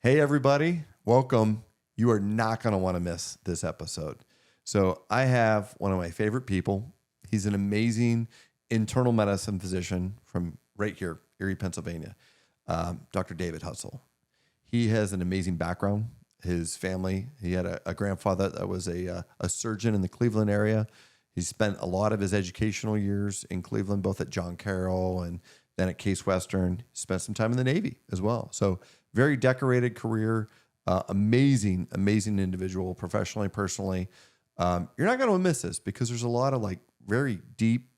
Hey, everybody. Welcome. You are not going to want to miss this episode. So I have one of my favorite people. He's an amazing internal medicine physician from right here, Erie, Pennsylvania, Dr. David Hutzel. He has an amazing background. His family, he had a grandfather that was a surgeon in the Cleveland area. He spent a lot of his educational years in Cleveland, both at John Carroll and then at Case Western. Spent some time in the Navy as well. So very decorated career, amazing individual, professionally, personally. You're not going to miss this because there's a lot of like very deep,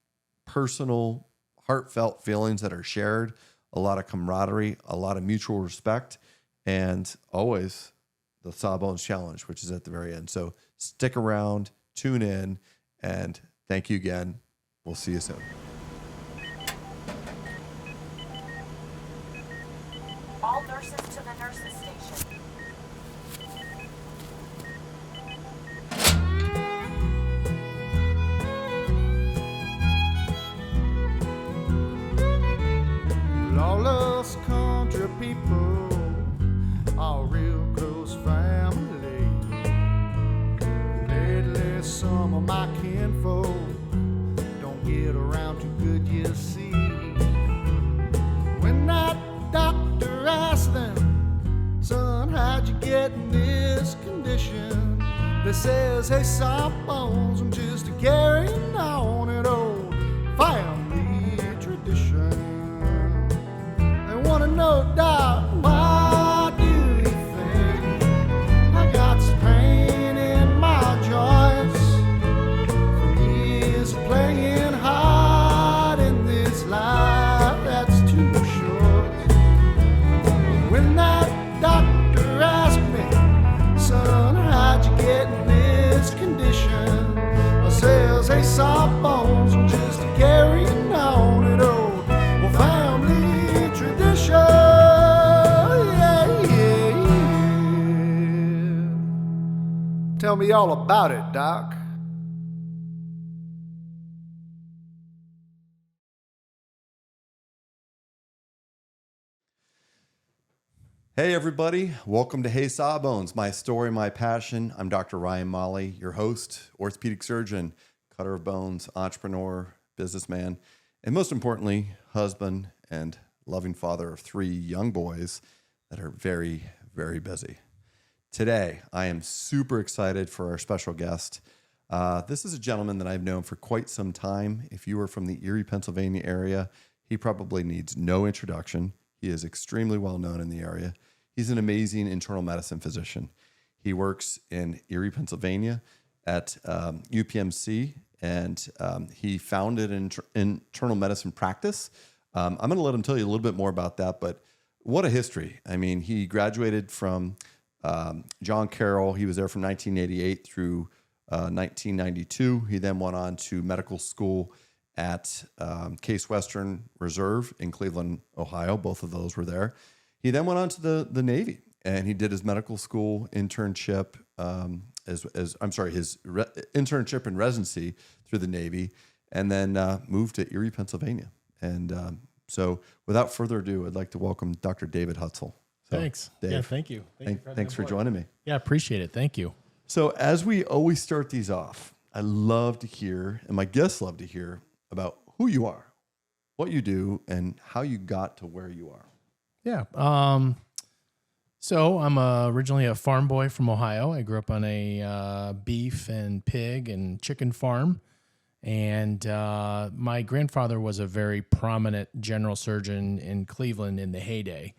personal, heartfelt feelings that are shared, a lot of camaraderie, a lot of mutual respect, and always the Sawbones Challenge, which is at the very end. So stick around, tune in, and thank you again. We'll see you soon. All nurses to the nurses station. Lawless country people are real close family. Lately, some of my kinfolk don't get around too good, you see. When that doctor asked them, son, how'd you get in this condition? They says, hey, Sawbones, I'm just carrying on an old family tradition. They want to know, Doc, why do you think I got some pain in my joints from years of playing hard in this life that's too short? When that doctor asked me, son, how'd you get in this condition? I says, hey, Sawbones, I'm just carrying on an old family tradition. Yeah, yeah, yeah. Tell me all about it, Doc. Hey, everybody. Welcome to Hey Sawbones, my story, my passion. I'm Dr. Ryan Molly, your host, orthopedic surgeon, cutter of bones, entrepreneur, businessman, and most importantly, husband and loving father of 3 young boys that are very, very busy. Today, I am super excited for our special guest. This is a gentleman that I've known for quite some time. If you are from the Erie, Pennsylvania area, he probably needs no introduction. He is extremely well known in the area. He's an amazing internal medicine physician. He works in Erie, Pennsylvania at UPMC, and he founded an internal medicine practice. I'm going to let him tell you a little bit more about that, but what a history. I mean, he graduated from John Carroll. He was there from 1988 through 1992. He then went on to medical school at Case Western Reserve in Cleveland, Ohio. Both of those were there. He then went on to the Navy, and he did his medical school internship, his internship and residency through the Navy, and then moved to Erie, Pennsylvania. And so without further ado, I'd like to welcome Dr. David Hutzel. So, Thanks. Dave, Yeah, thank you. Thanks for joining me. Yeah, appreciate it. Thank you. So as we always start these off, I love to hear, and my guests love to hear, about who you are, what you do, and how you got to where you are. Yeah. So I'm originally a farm boy from Ohio. I grew up on a beef and pig and chicken farm. And my grandfather was a very prominent general surgeon in Cleveland in the heyday.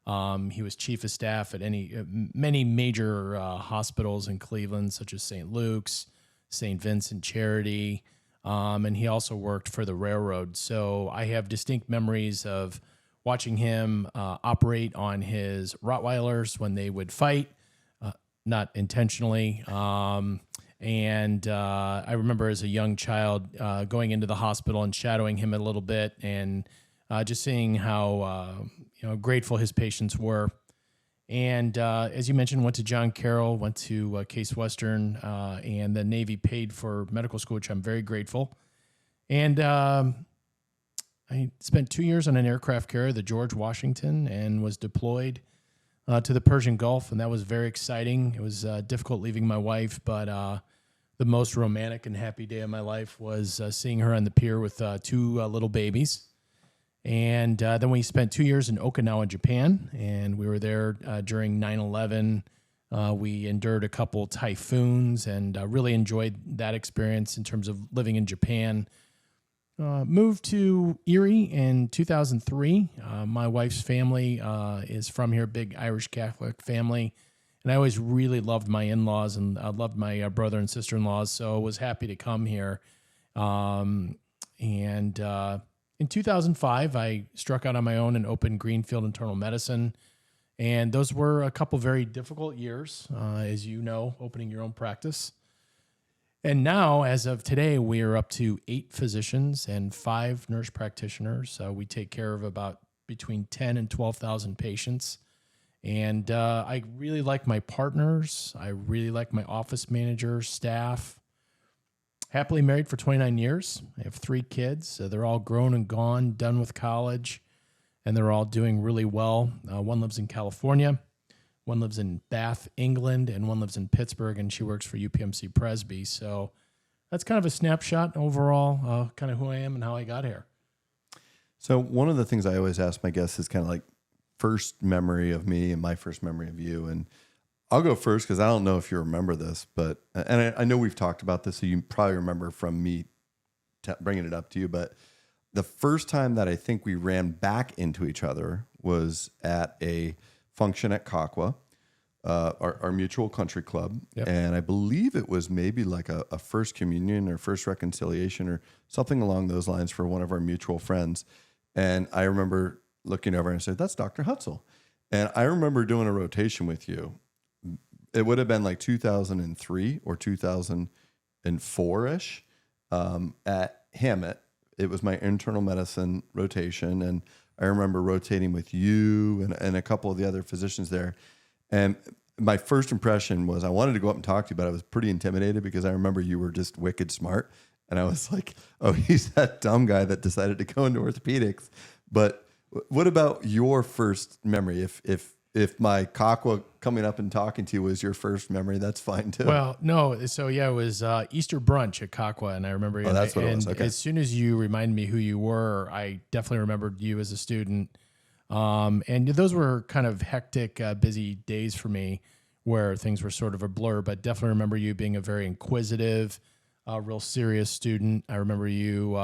He was chief of staff at many major hospitals in Cleveland, such as St. Luke's, St. Vincent Charity, and he also worked for the railroad. So I have distinct memories of watching him operate on his Rottweilers when they would fight, not intentionally. And I remember as a young child going into the hospital and shadowing him a little bit, and just seeing how grateful his patients were. And as you mentioned, went to John Carroll, went to Case Western, and the Navy paid for medical school, which I'm very grateful. And I spent 2 years on an aircraft carrier, the George Washington, and was deployed to the Persian Gulf, and that was very exciting. It was difficult leaving my wife, but the most romantic and happy day of my life was seeing her on the pier with two little babies. And then we spent 2 years in Okinawa, Japan, and we were there during 9/11. We endured a couple typhoons and really enjoyed that experience in terms of living in Japan. Moved to Erie in 2003. My wife's family is from here, big Irish Catholic family. And I always really loved my in-laws and I loved my brother and sister-in-laws, so I was happy to come here. In 2005, I struck out on my own and opened Greenfield Internal Medicine. And those were a couple very difficult years, as you know, opening your own practice. And now, as of today, we are up to 8 physicians and 5 nurse practitioners. We take care of about between 10 and 12,000 patients. And I really like my partners. I really like my office manager, staff. Happily married for 29 years. I have 3 kids. They're all grown and gone, done with college, and they're all doing really well. One lives in California. One lives in Bath, England, and one lives in Pittsburgh, and she works for UPMC Presby. So that's kind of a snapshot overall, kind of who I am and how I got here. So one of the things I always ask my guests is kind of like first memory of me and my first memory of you. And I'll go first because I don't know if you remember this, but, and I know we've talked about this, so you probably remember from me bringing it up to you, but the first time that I think we ran back into each other was at a function at Kakwa, our mutual country club. Yep. And I believe it was maybe like a first communion or first reconciliation or something along those lines for one of our mutual friends. And I remember looking over and I said, "That's Dr. Hutzel." And I remember doing a rotation with you. It would have been like 2003 or 2004-ish at Hammett. It was my internal medicine rotation. And I remember rotating with you and a couple of the other physicians there. And my first impression was I wanted to go up and talk to you, but I was pretty intimidated because I remember you were just wicked smart. And I was like, oh, he's that dumb guy that decided to go into orthopedics. But what about your first memory? If my Kakwa coming up and talking to you was your first memory, that's fine too. Well, no. So yeah, it was Easter brunch at Kakwa, and I remember. Oh, that's what it was. Okay. As soon as you reminded me who you were, I definitely remembered you as a student. And those were kind of hectic, busy days for me, where things were sort of a blur. But definitely remember you being a very inquisitive, real serious student. I remember you.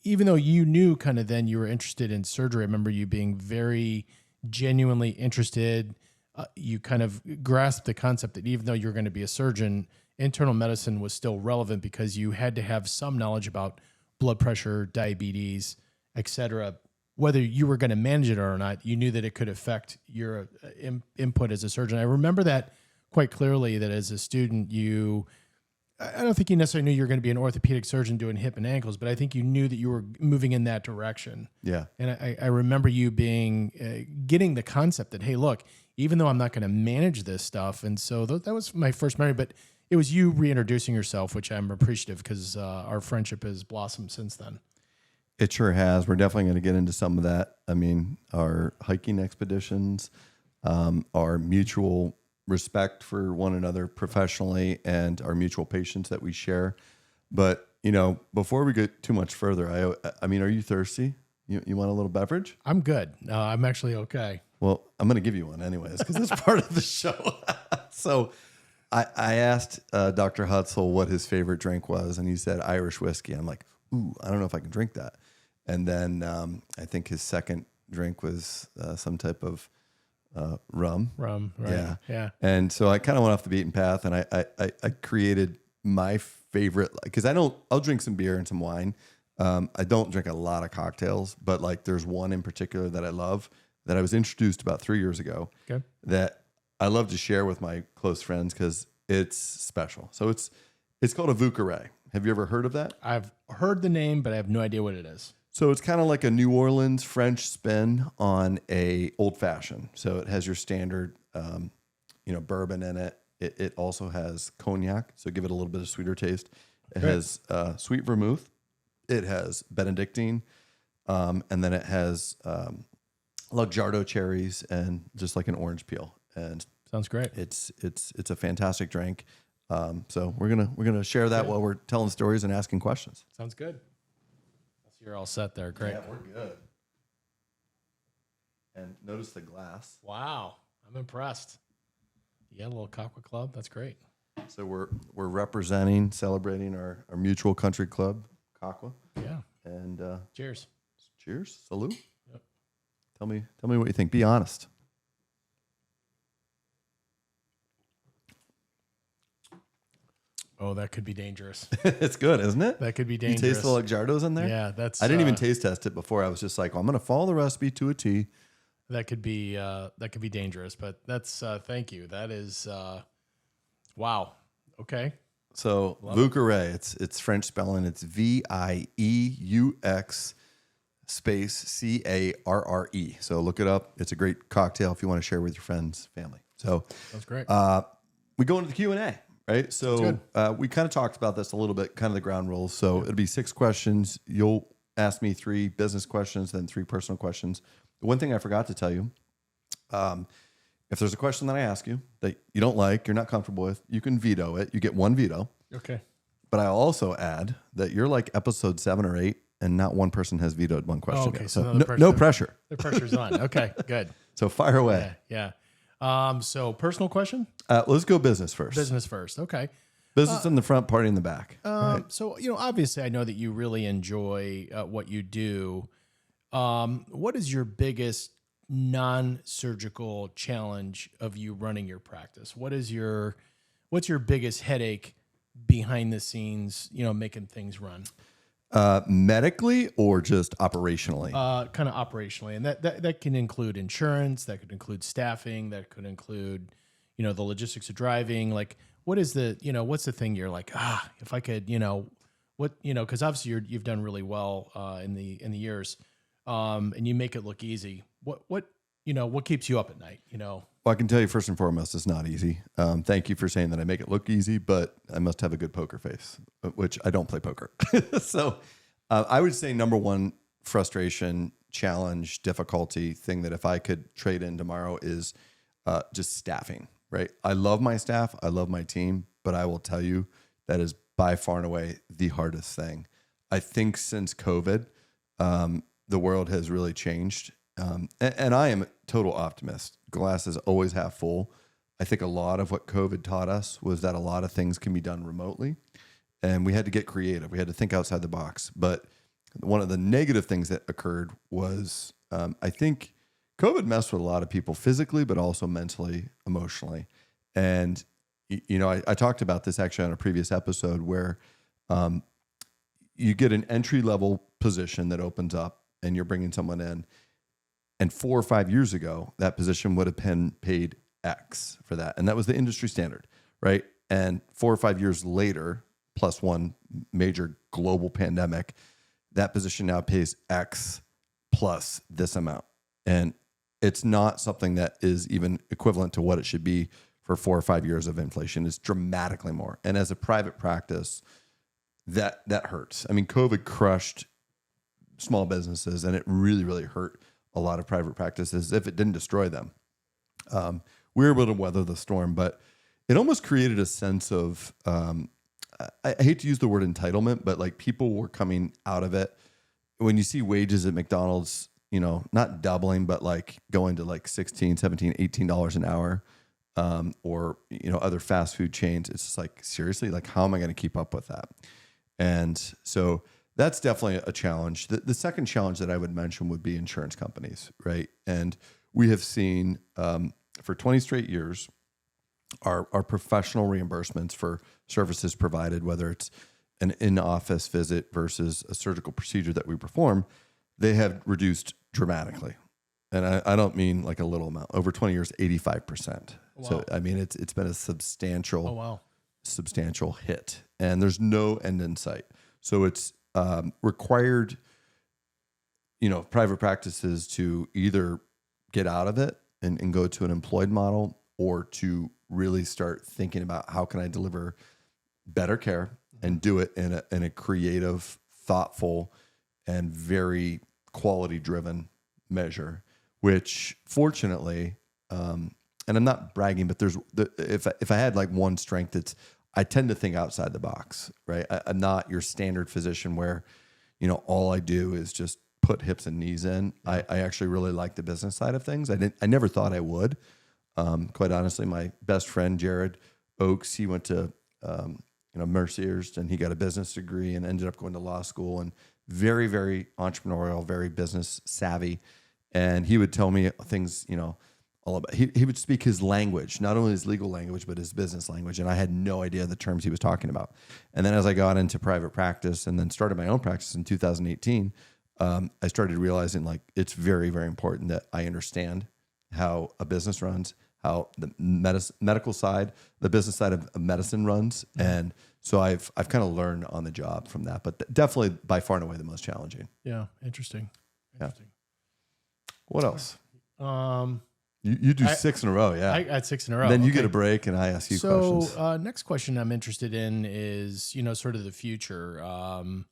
Even though you knew kind of then you were interested in surgery, I remember you being very genuinely interested. You kind of grasped the concept that even though you're going to be a surgeon, internal medicine was still relevant because you had to have some knowledge about blood pressure, diabetes, et cetera. Whether you were going to manage it or not, you knew that it could affect your input as a surgeon. I remember that quite clearly, that as a student, I don't think you necessarily knew you were going to be an orthopedic surgeon doing hip and ankles, but I think you knew that you were moving in that direction. Yeah. And I remember you getting the concept that, hey, look, even though I'm not going to manage this stuff. And so that was my first memory, but it was you reintroducing yourself, which I'm appreciative because our friendship has blossomed since then. It sure has. We're definitely going to get into some of that. I mean, our hiking expeditions, our mutual respect for one another professionally, and our mutual patients that we share. But, before we get too much further, I mean, are you thirsty? You want a little beverage? I'm good. I'm actually okay. Well, I'm going to give you one anyways, because it's part of the show. So I asked Dr. Hutzel what his favorite drink was, and he said Irish whiskey. I'm like, ooh, I don't know if I can drink that. And then I think his second drink was some type of rum. Rum, right? Yeah. And so I kind of went off the beaten path, and I created my favorite, because I'll drink some beer and some wine. I don't drink a lot of cocktails, but like there's one in particular that I love that I was introduced about 3 years ago. Okay. That I love to share with my close friends because it's special. So it's called a Vucare. Have you ever heard of that? I've heard the name, but I have no idea what it is. So it's kind of like a New Orleans French spin on a old fashioned. So it has your standard, bourbon in it. It also has cognac, so give it a little bit of sweeter taste. It has sweet vermouth. It has Benedictine, and then it has Luxardo cherries and just like an orange peel. And Sounds great. it's a fantastic drink. So we're gonna share that while we're telling stories and asking questions. Sounds good. You're all set there. Great. Yeah, we're good. And notice the glass. Wow. I'm impressed. Yeah, a little Aqua Club. That's great. So we're representing, celebrating our mutual country club, Aqua. Yeah. And Cheers. cheers, salute. Yep. Tell me what you think. Be honest. Oh, that could be dangerous. It's good, isn't it? That could be You dangerous. taste the Luxardos in there? Yeah, that's. I didn't even taste test it before. I was just like, well, I'm going to follow the recipe to a T. That could be dangerous, but that's. Thank you. That is. Wow. Okay. So Vieux, it's French spelling. It's Vieux space CARRE. So look it up. It's a great cocktail if you want to share with your friends, family. So That's great. we go into the Q&A, right? So we kind of talked about this a little bit, kind of the ground rules. So it'll be 6 questions. You'll ask me 3 business questions, then 3 personal questions. The one thing I forgot to tell you, if there's a question that I ask you that you don't like, you're not comfortable with, you can veto it. You get 1 veto. Okay. But I also add that you're like episode 7 or 8, and not one person has vetoed one question. Okay, yet. so No pressure. The pressure's on. Okay, good. So fire away. Yeah. So personal question? Let's go business first. Business first. Okay. Business in the front, party in the back. So, obviously I know that you really enjoy what you do. What is your biggest non-surgical challenge of you running your practice? What's your biggest headache behind the scenes, making things run? Medically or just operationally? Kind of operationally. And that can include insurance, that could include staffing, that could include, the logistics of driving. Like, what is what's the thing you're like, if I could, because obviously you've done really well in the years, and you make it look easy. What keeps you up at night? Well, I can tell you first and foremost, it's not easy. Thank you for saying that I make it look easy, but I must have a good poker face, which I don't play poker. So I would say number one frustration, challenge, difficulty thing that if I could trade in tomorrow is just staffing, right? I love my staff. I love my team, but I will tell you that is by far and away the hardest thing. I think since COVID, the world has really changed. And I am a total optimist. Glass is always half full. I think a lot of what COVID taught us was that a lot of things can be done remotely, and we had to get creative. We had to think outside the box. But one of the negative things that occurred was I think COVID messed with a lot of people physically, but also mentally, emotionally. And, I talked about this actually on a previous episode where you get an entry-level position that opens up and you're bringing someone in. And 4 or 5 years ago, that position would have been paid X for that. And that was the industry standard, right? And 4 or 5 years later, plus one major global pandemic, that position now pays X plus this amount. And it's not something that is even equivalent to what it should be for 4 or 5 years of inflation. It's dramatically more. And as a private practice, that hurts. I mean, COVID crushed small businesses, and it really, really hurt a lot of private practices if it didn't destroy them. We were able to weather the storm, but it almost created a sense of, I hate to use the word entitlement, but like people were coming out of it. When you see wages at McDonald's, not doubling, but like going to like $16, $17, $18 an hour, or, other fast food chains, it's just like, seriously, like how am I going to keep up with that? And so that's definitely a challenge. The second challenge that I would mention would be insurance companies, right? And we have seen for 20 straight years, our professional reimbursements for services provided, whether it's an in-office visit versus a surgical procedure that we perform, they have reduced dramatically. And I don't mean like a little amount. Over 20 years, 85%. Wow. So, I mean, it's been a substantial, substantial hit. And there's no end in sight. So it's required, private practices to either get out of it and go to an employed model, or to really start thinking about how can I deliver better care and do it in a creative, thoughtful, and very quality driven measure which fortunately, and I'm not bragging, but if I had like one strength, it's I tend to think outside the box, right? I'm not your standard physician where, all I do is just put hips and knees in. I actually really like the business side of things. I never thought I would. Quite honestly, my best friend, Jared Oakes, he went to, Merciers, and he got a business degree and ended up going to law school, and very, very entrepreneurial, very business savvy. And he would tell me things, all about, he would speak his language, not only his legal language, but his business language. And I had no idea the terms he was talking about. And then as I got into private practice and then started my own practice in 2018, I started realizing like it's very, very important that I understand how a business runs, how the medical side, the business side of medicine runs. And so I've kind of learned on the job from that, but definitely by far and away the most challenging. Yeah. Interesting. Yeah. What else? Um, You do 6 in a row. Yeah. I got 6 in a row. Then you get a break and I ask you questions. So next question I'm interested in is, sort of the future. And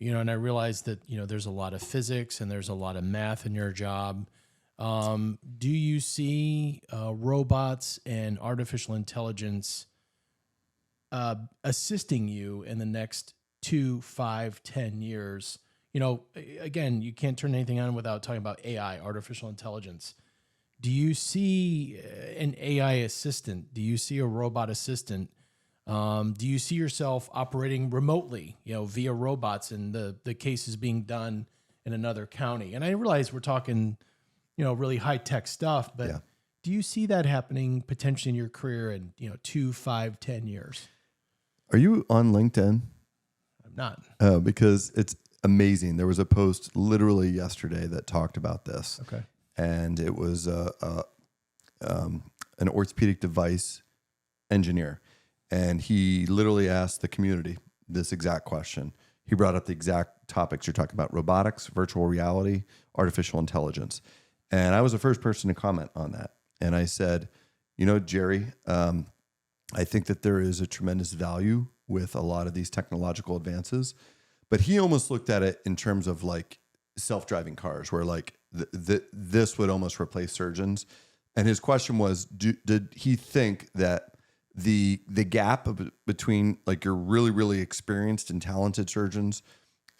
I realize that, there's a lot of physics and there's a lot of math in your job. Do you see robots and artificial intelligence assisting you in the next 2, 5, 10 years? Again, you can't turn anything on without talking about AI, artificial intelligence. Do you see an AI assistant? Do you see a robot assistant? Do you see yourself operating remotely, via robots and the cases being done in another county? And I realize we're talking, really high tech stuff, but do you see that happening potentially in your career in, 2, 5, 10 years? Are you on LinkedIn? I'm not. Because it's amazing. There was a post literally yesterday that talked about this. Okay. And it was an orthopedic device engineer. And he literally asked the community this exact question. He brought up the exact topics you're talking about: robotics, virtual reality, artificial intelligence. And I was the first person to comment on that. And I said, Jerry, I think that there is a tremendous value with a lot of these technological advances. But he almost looked at it in terms of like self-driving cars, where like this would almost replace surgeons. And his question was, did he think that the gap between like your really, really experienced and talented surgeons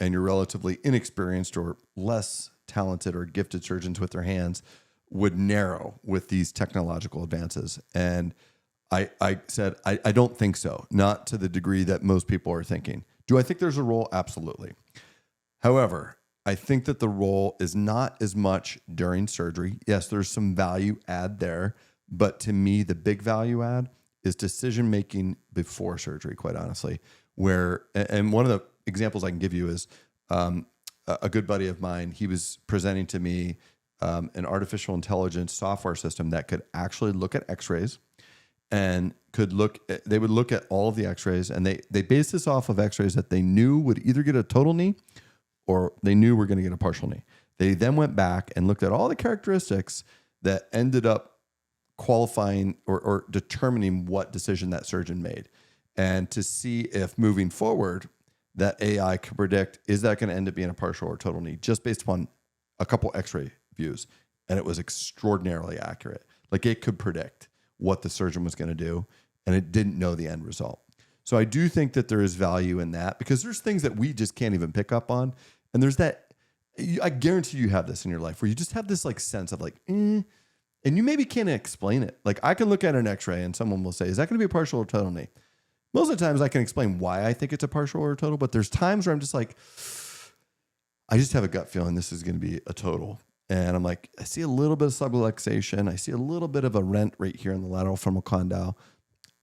and your relatively inexperienced or less talented or gifted surgeons with their hands would narrow with these technological advances? And I said, I don't think so. Not to the degree that most people are thinking. Do I think there's a role? Absolutely. However, I think that the role is not as much during surgery. Yes, there's some value add there, but to me, the big value add is decision-making before surgery, quite honestly, and one of the examples I can give you is a good buddy of mine. He was presenting to me an artificial intelligence software system that could actually look at x-rays and they would look at all of the x-rays, and they based this off of x-rays that they knew would either get a total knee or they knew we're going to get a partial knee. They then went back and looked at all the characteristics that ended up qualifying or determining what decision that surgeon made, and to see if moving forward that AI could predict, is that going to end up being a partial or total knee, just based upon a couple x-ray views. And it was extraordinarily accurate. Like it could predict what the surgeon was going to do, and it didn't know the end result. So I do think that there is value in that, because there's things that we just can't even pick up on. And there's that, I guarantee you have this in your life where you just have this like sense of like, and you maybe can't explain it. Like I can look at an x-ray and someone will say, is that going to be a partial or total knee? Most of the times I can explain why I think it's a partial or a total, but there's times where I'm just like, I just have a gut feeling this is going to be a total. And I'm like, I see a little bit of subluxation. I see a little bit of a rent right here in the lateral femoral condyle.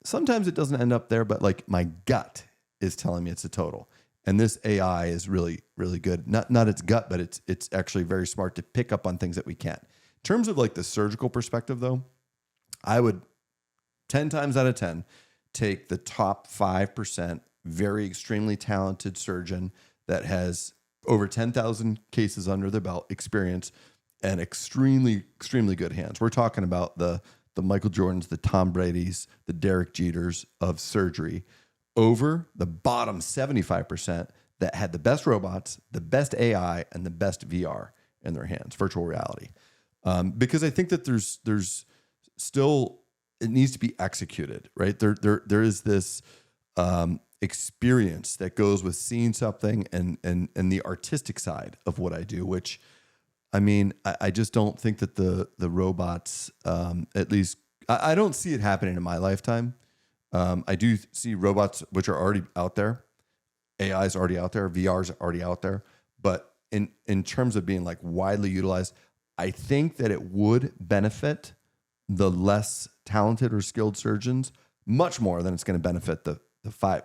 Sometimes it doesn't end up there, but like my gut is telling me it's a total. And this AI is really, really good. Not its gut, but it's actually very smart to pick up on things that we can't. In terms of like the surgical perspective though, I would 10 times out of 10 take the top 5% very extremely talented surgeon that has over 10,000 cases under their belt, experience, and extremely, extremely good hands. We're talking about the Michael Jordans, the Tom Brady's, the Derek Jeters of surgery, over the bottom 75% that had the best robots, the best AI, and the best VR in their hands, virtual reality. because I think that there's still, it needs to be executed, right? There is this experience that goes with seeing something and the artistic side of what I do, which, I mean, I just don't think that the robots, at least, I don't see it happening in my lifetime. I do see robots which are already out there. AI is already out there. VR is already out there. But in terms of being like widely utilized, I think that it would benefit the less talented or skilled surgeons much more than it's going to benefit the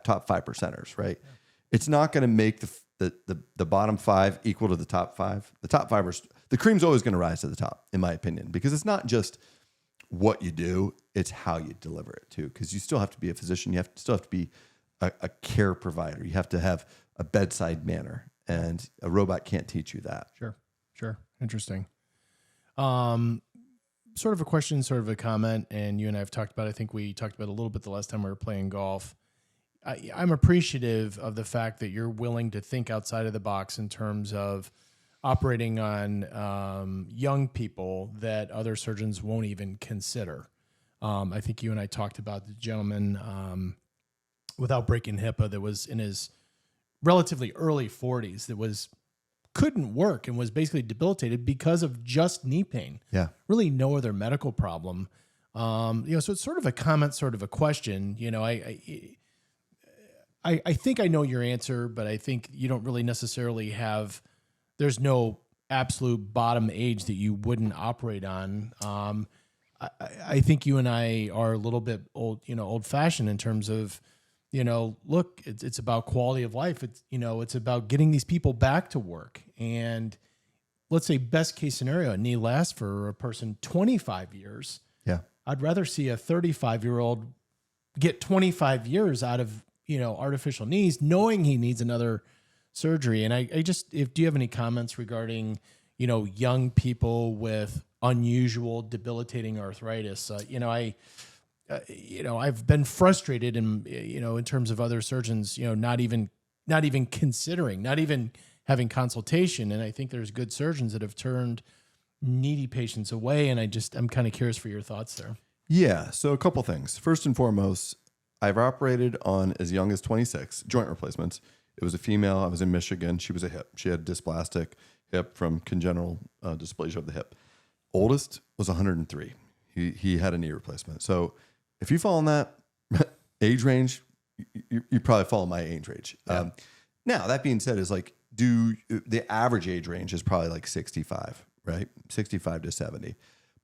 top 5%ers, right? Yeah. It's not going to make the bottom 5 equal to the top 5. The top 5 the cream's always going to rise to the top, in my opinion, because it's not just what you do, it's how you deliver it too. Because you still have to be a physician, still have to be a care provider. You have to have a bedside manner, and a robot can't teach you that. Sure. Interesting. Sort of a question, sort of a comment, and you and I have talked about, I think we talked about a little bit the last time we were playing golf. I'm appreciative of the fact that you're willing to think outside of the box in terms of operating on young people that other surgeons won't even consider. I think you and I talked about the gentleman without breaking HIPAA that was in his relatively early 40s that couldn't work and was basically debilitated because of just knee pain. Yeah. Really no other medical problem. So it's sort of a comment, sort of a question. I think I know your answer, but I think you don't really necessarily have, there's no absolute bottom age that you wouldn't operate on. I think you and I are a little bit old fashioned in terms of, look, it's about quality of life. It's about getting these people back to work. And let's say best case scenario, a knee lasts for a person 25 years. Yeah. I'd rather see a 35-year-old get 25 years out of, artificial knees, knowing he needs another surgery. And do you have any comments regarding, young people with unusual debilitating arthritis? I've been frustrated in terms of other surgeons, not even considering, not even having consultation. And I think there's good surgeons that have turned needy patients away. And I'm kind of curious for your thoughts there. Yeah. So a couple things. First and foremost, I've operated on as young as 26 joint replacements. It was a female. I was in Michigan. She was a hip. She had dysplastic hip from congenital dysplasia of the hip. Oldest was 103. He had a knee replacement. So if you fall in that age range, you probably fall in my age range. Yeah. Now, that being said, the average age range is probably like 65, right? 65 to 70.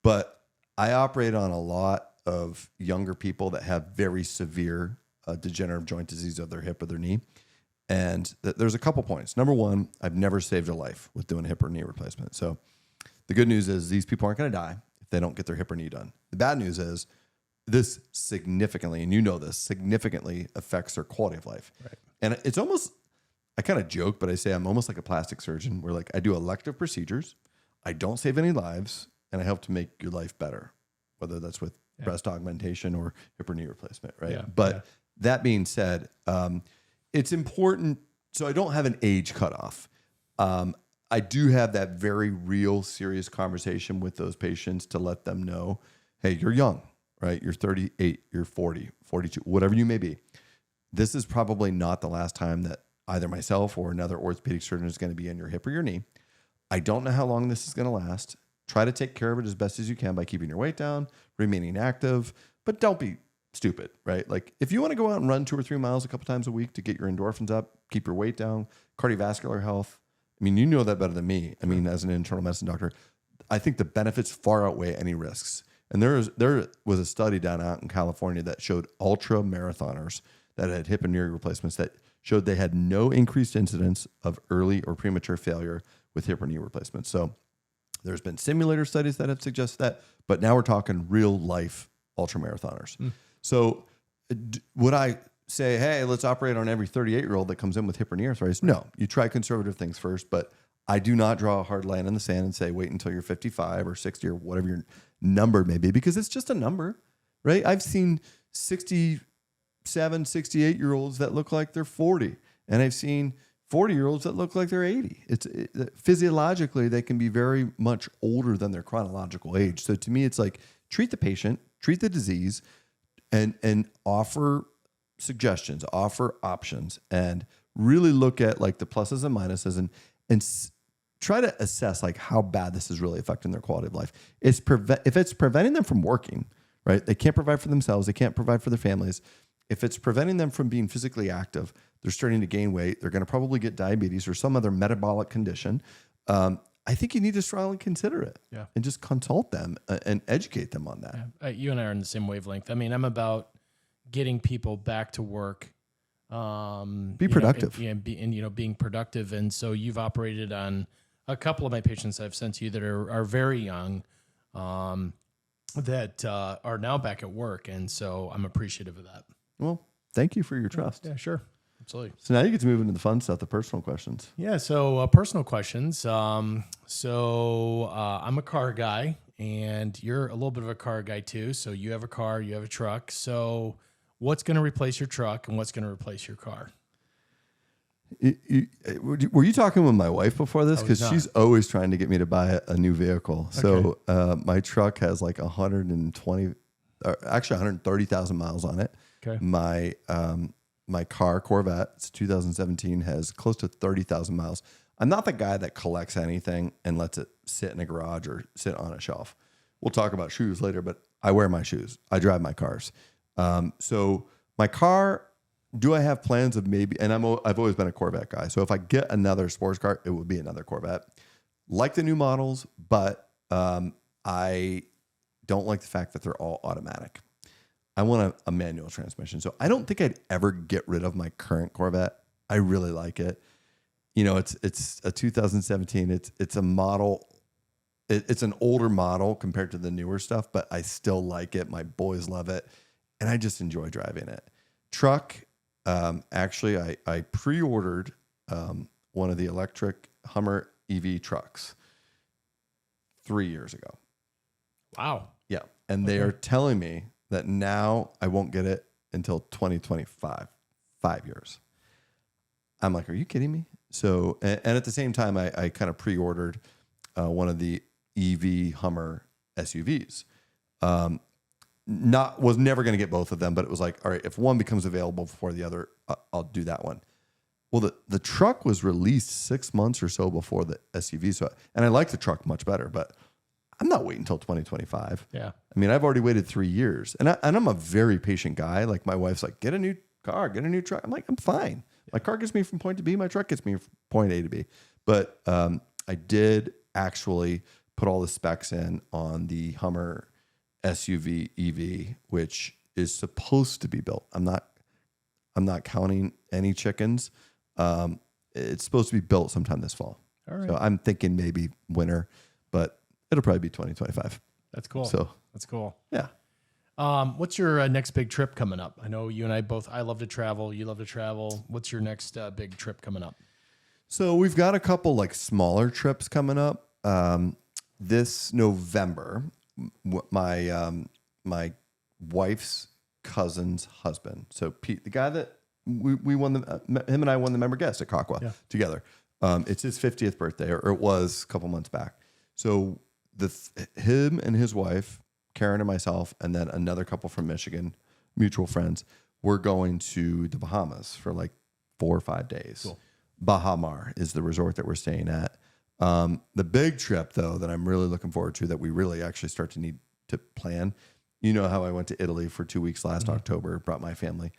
But I operate on a lot of younger people that have very severe degenerative joint disease of their hip or their knee. And there's a couple points. Number one, I've never saved a life with doing a hip or knee replacement. So the good news is these people aren't going to die if they don't get their hip or knee done. The bad news is this significantly, and this, significantly affects their quality of life. Right. And it's almost, I kind of joke, but I say I'm almost like a plastic surgeon where I do elective procedures. I don't save any lives, and I help to make your life better, whether that's with breast augmentation or hip or knee replacement, right? Yeah. But that being said, it's important. So I don't have an age cutoff. I do have that very real, serious conversation with those patients to let them know, hey, you're young, right? You're 38, you're 40, 42, whatever you may be. This is probably not the last time that either myself or another orthopedic surgeon is going to be in your hip or your knee. I don't know how long this is going to last. Try to take care of it as best as you can by keeping your weight down, remaining active, but don't be stupid, right? If you want to go out and run 2 or 3 miles a couple times a week to get your endorphins up, keep your weight down, cardiovascular health. I mean, you know that better than me. I mean, as an internal medicine doctor, I think the benefits far outweigh any risks. And there was a study down out in California that showed ultra marathoners that had hip and knee replacements that showed they had no increased incidence of early or premature failure with hip or knee replacements. So there's been simulator studies that have suggested that, but now we're talking real life ultra marathoners. So would I say, hey, let's operate on every 38-year-old that comes in with hip or knee arthritis? No, you try conservative things first, but I do not draw a hard line in the sand and say, wait until you're 55 or 60 or whatever your number may be, because it's just a number, right? I've seen 67, 68-year-olds that look like they're 40, and I've seen 40-year-olds that look like they're 80. Physiologically, they can be very much older than their chronological age. So to me, it's like treat the patient, treat the disease, and offer suggestions, offer options, and really look at like the pluses and minuses and try to assess like how bad this is really affecting their quality of life. If it's preventing them from working, right? They can't provide for themselves. They can't provide for their families. If it's preventing them from being physically active, they're starting to gain weight. They're going to probably get diabetes or some other metabolic condition. I think you need to strongly consider it and just consult them and educate them on that. Yeah. You and I are in the same wavelength. I mean, I'm about getting people back to work. Be productive. Being productive. And so you've operated on a couple of my patients I've sent to you that are very young, that are now back at work. And so I'm appreciative of that. Well, thank you for your trust. Yeah, sure. Absolutely. So now you get to move into the fun stuff, the personal questions. Yeah. So personal questions. I'm a car guy and you're a little bit of a car guy too. So you have a car, you have a truck. So what's going to replace your truck and what's going to replace your car? Were you talking with my wife before this? Because she's always trying to get me to buy a new vehicle. Okay. So my truck has like 130,000 miles on it. Okay. My car, Corvette, it's 2017, has close to 30,000 miles. I'm not the guy that collects anything and lets it sit in a garage or sit on a shelf. We'll talk about shoes later, but I wear my shoes. I drive my cars. So my car, do I have plans of maybe, and I've always been a Corvette guy. So if I get another sports car, it would be another Corvette. Like the new models, but I don't like the fact that they're all automatic. I want a manual transmission. So I don't think I'd ever get rid of my current Corvette. I really like it. You know, it's a 2017. It's a model. It's an older model compared to the newer stuff, but I still like it. My boys love it. And I just enjoy driving it. Truck, actually, I pre-ordered one of the electric Hummer EV trucks 3 years ago. Wow. Yeah. And they are telling me that now I won't get it until 2025, 5 years. I'm like, are you kidding me? So, and at the same time, I kind of pre-ordered one of the EV Hummer SUVs. Was never going to get both of them, but it was like, all right, if one becomes available before the other, I'll do that one. Well, the truck was released 6 months or so before the SUV. So, and I like the truck much better, but I'm not waiting until 2025. Yeah. I mean, I've already waited 3 years, and I'm a very patient guy. Like my wife's like, get a new car, get a new truck. I'm like, I'm fine. My car gets me from point to B. My truck gets me from point A to B. But I did actually put all the specs in on the Hummer SUV EV, which is supposed to be built. I'm not counting any chickens. It's supposed to be built sometime this fall. All right. So I'm thinking maybe winter, but it'll probably be 2025. That's cool. So that's cool. Yeah. What's your next big trip coming up? I know you and I both, I love to travel. You love to travel. What's your next big trip coming up? So we've got a couple like smaller trips coming up. This November, my wife's cousin's husband. So Pete, the guy that we won him and I won the member guest at Kakwa together. It's his 50th birthday, or it was a couple months back. So him and his wife, Karen and myself, and then another couple from Michigan, mutual friends, we're going to the Bahamas for like 4 or 5 days. Cool. Bahamar is the resort that we're staying at. The big trip, though, that I'm really looking forward to, that we really actually start to need to plan. You know how I went to Italy for 2 weeks last October, brought my family.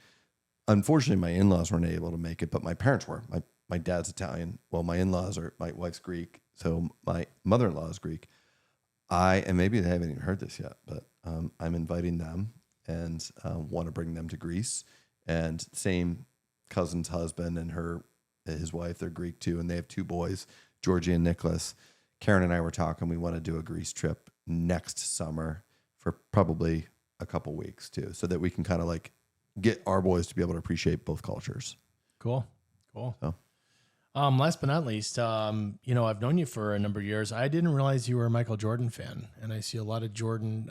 Unfortunately, my in-laws weren't able to make it, but my parents were. My dad's Italian. Well, my in-laws my wife's Greek, so my mother-in-law is Greek. And maybe they haven't even heard this yet, but I'm inviting them and want to bring them to Greece. And same cousin's husband and his wife, they're Greek too, and they have 2 boys, Georgie and Nicholas. Karen and I were talking, we want to do a Greece trip next summer for probably a couple weeks too, so that we can kind of like get our boys to be able to appreciate both cultures. Cool. So. Last but not least, I've known you for a number of years. I didn't realize you were a Michael Jordan fan, and I see a lot of Jordan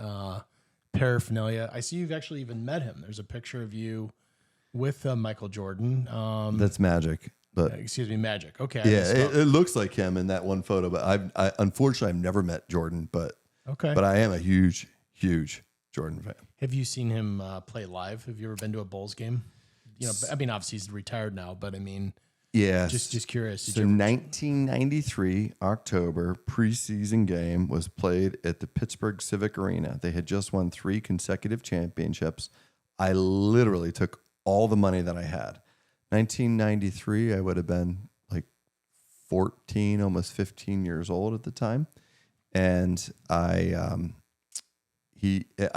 paraphernalia. I see you've actually even met him. There's a picture of you with Michael Jordan. That's magic. but Excuse me, Magic. Okay. I yeah, misspoke. it looks like him in that one photo. But I unfortunately I've never met Jordan, but Okay. I am a huge Jordan fan. Have you seen him play live? Have you ever been to a Bulls game? You know, I mean, obviously he's retired now, but I mean, Yeah, just curious. Did So you ever- 1993 October preseason game was played at the Pittsburgh Civic Arena. They had just won 3 consecutive championships. I literally took all the money that I had. 1993, I would have been like 14, almost 15 years old at the time, and I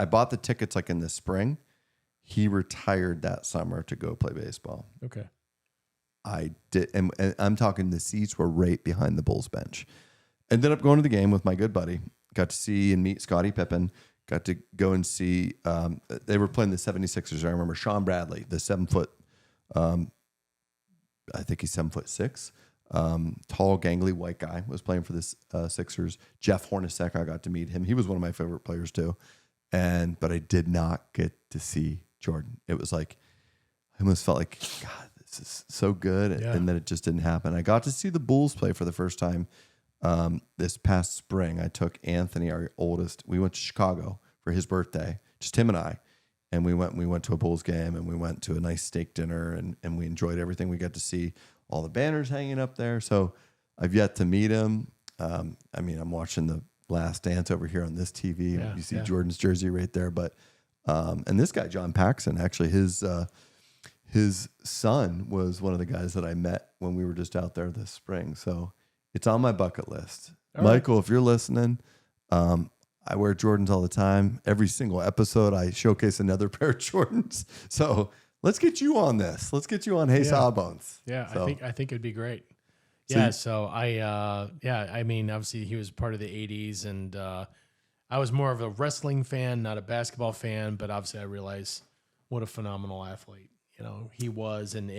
bought the tickets like in the spring. He retired that summer to go play baseball. Okay. I did, and I'm talking the seats were right behind the Bulls bench. Ended up going to the game with my good buddy. Got to see and meet Scottie Pippen. Got to go and see, they were playing the 76ers. I remember Sean Bradley, the 7 foot, I think he's 7'6", tall, gangly white guy, was playing for the Sixers. Jeff Hornacek, I got to meet him. He was one of my favorite players too. But I did not get to see Jordan. It was like, I almost felt like, God, this is so good. And then it just didn't happen. I got to see the Bulls play for the first time this past spring. I took Anthony, our oldest. We went to Chicago for his birthday, just him and I. And we went to a Bulls game, and we went to a nice steak dinner, and we enjoyed everything. We got to see all the banners hanging up there. So I've yet to meet him. I mean, I'm watching the Last Dance over here on this TV. Yeah, you see Jordan's jersey right there. But and this guy, John Paxson, actually his son was one of the guys that I met when we were just out there this spring. So it's on my bucket list. All Michael, if you're listening, I wear Jordans all the time. Every single episode, I showcase another pair of Jordans. So let's get you on this. Let's get you on Hey Sawbones. Yeah, So, I think it'd be great. So Yeah, you- so I mean, obviously he was part of the 80s, and I was more of a wrestling fan, not a basketball fan, but obviously I realize what a phenomenal athlete, you know, he was and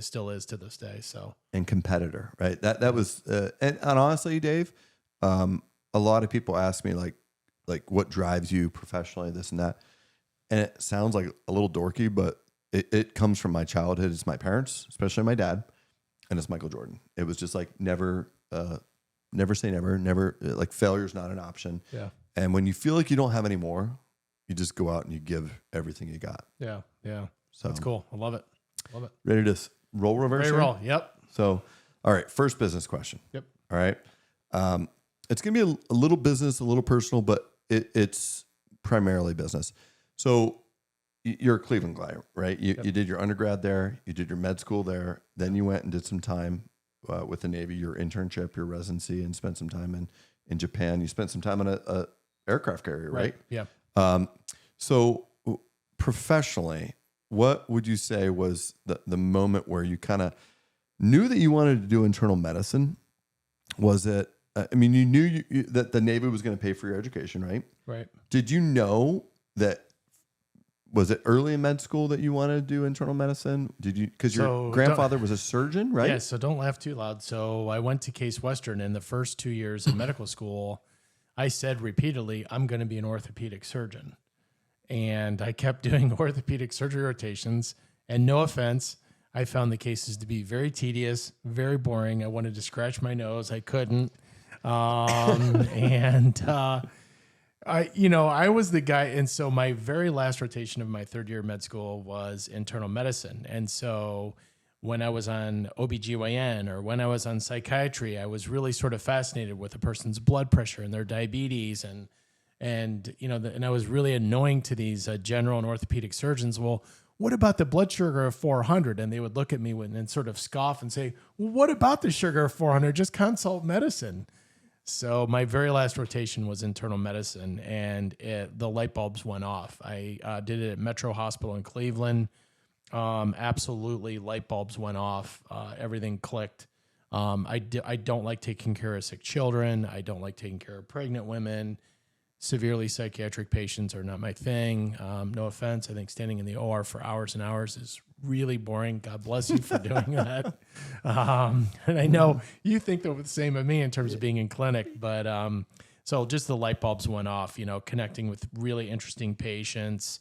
still is to this day. So, and competitor, right? That was, and honestly, Dave, a lot of people ask me like what drives you professionally, this and that. And it sounds like a little dorky, but it comes from my childhood. It's my parents, especially my dad, and it's Michael Jordan. It was just like never say never, like failure's not an option. yeah. And when you feel like you don't have any more, you just go out and you give everything you got. Yeah. Yeah. So That's cool. I love it. Love it. Ready to roll reverse? Ready to here? roll. Yep. So, all right, first business question. Yep. All right. It's going to be a little business, a little personal, but it's primarily business. So you're a Cleveland guy, right? You did your undergrad there. You did your med school there. Then you went and did some time with the Navy, your internship, your residency, and spent some time in Japan. You spent some time on a aircraft carrier, right? Yeah. So professionally, what would you say was the moment where you kind of knew that you wanted to do internal medicine? Was it, I mean, you knew that the Navy was going to pay for your education, right? Right. Did you know that, was it early in med school that you wanted to do internal medicine? Did you, because your So, grandfather was a surgeon, right? Yeah, so don't laugh too loud. So I went to Case Western, and the first 2 years of medical school, I said repeatedly, I'm going to be an orthopedic surgeon. And I kept doing orthopedic surgery rotations. And no offense, I found the cases to be very tedious, very boring. I wanted to scratch my nose. I couldn't. I was the guy. And so my very last rotation of my third year of med school was internal medicine. And so when I was on OBGYN or when I was on psychiatry, I was really sort of fascinated with a person's blood pressure and their diabetes. And I was really annoying to these general and orthopedic surgeons. Well, what about the blood sugar of 400? And they would look at me and sort of scoff and say, well, what about the sugar of 400? Just consult medicine. So my very last rotation was internal medicine, and the light bulbs went off. I did it at Metro Hospital in Cleveland. Absolutely, light bulbs went off. Everything clicked. I don't like taking care of sick children. I don't like taking care of pregnant women. Severely psychiatric patients are not my thing. No offense. I think standing in the OR for hours and hours is really boring. God bless you for doing that. And I know you think the same of me in terms of being in clinic, but so just the light bulbs went off, connecting with really interesting patients.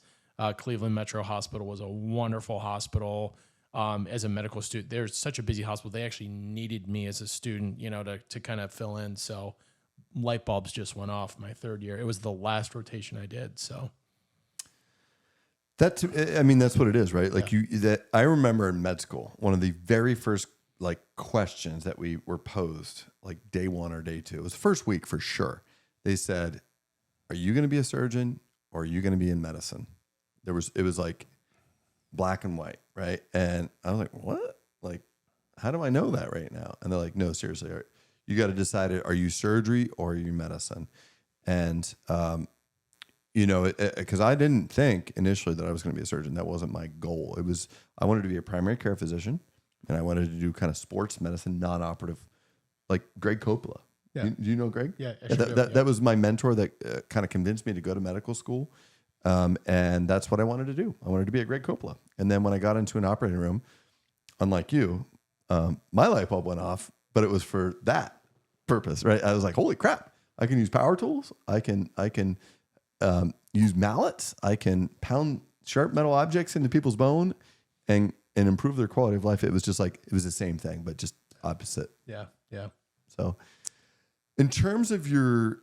Cleveland Metro Hospital was a wonderful hospital. as a medical student. There's such a busy hospital. They actually needed me as a student, to kind of fill in. So light bulbs just went off my third year. It was the last rotation I did. So That's what it is, right? Like I remember in med school, one of the very first like questions that we were posed, like day 1 or day 2, it was the first week for sure. They said, "Are you going to be a surgeon or are you going to be in medicine?" It was like black and white, right? And I was like, "What? Like, how do I know that right now?" And they're like, "No, seriously, you got to decide: are you surgery or are you medicine?" And because I didn't think initially that I was going to be a surgeon. That wasn't my goal. I wanted to be a primary care physician, and I wanted to do kind of sports medicine, non-operative, like Greg Coppola. Yeah. Do you know Greg? Yeah, that was my mentor that kind of convinced me to go to medical school, and that's what I wanted to do. I wanted to be a Greg Coppola. And then when I got into an operating room, unlike you, my light bulb went off, but it was for that purpose, right? I was like, "Holy crap! I can use power tools. I can use mallets. I can pound sharp metal objects into people's bone and improve their quality of life." It was just like, it was the same thing, but just opposite. Yeah. Yeah. So in terms of your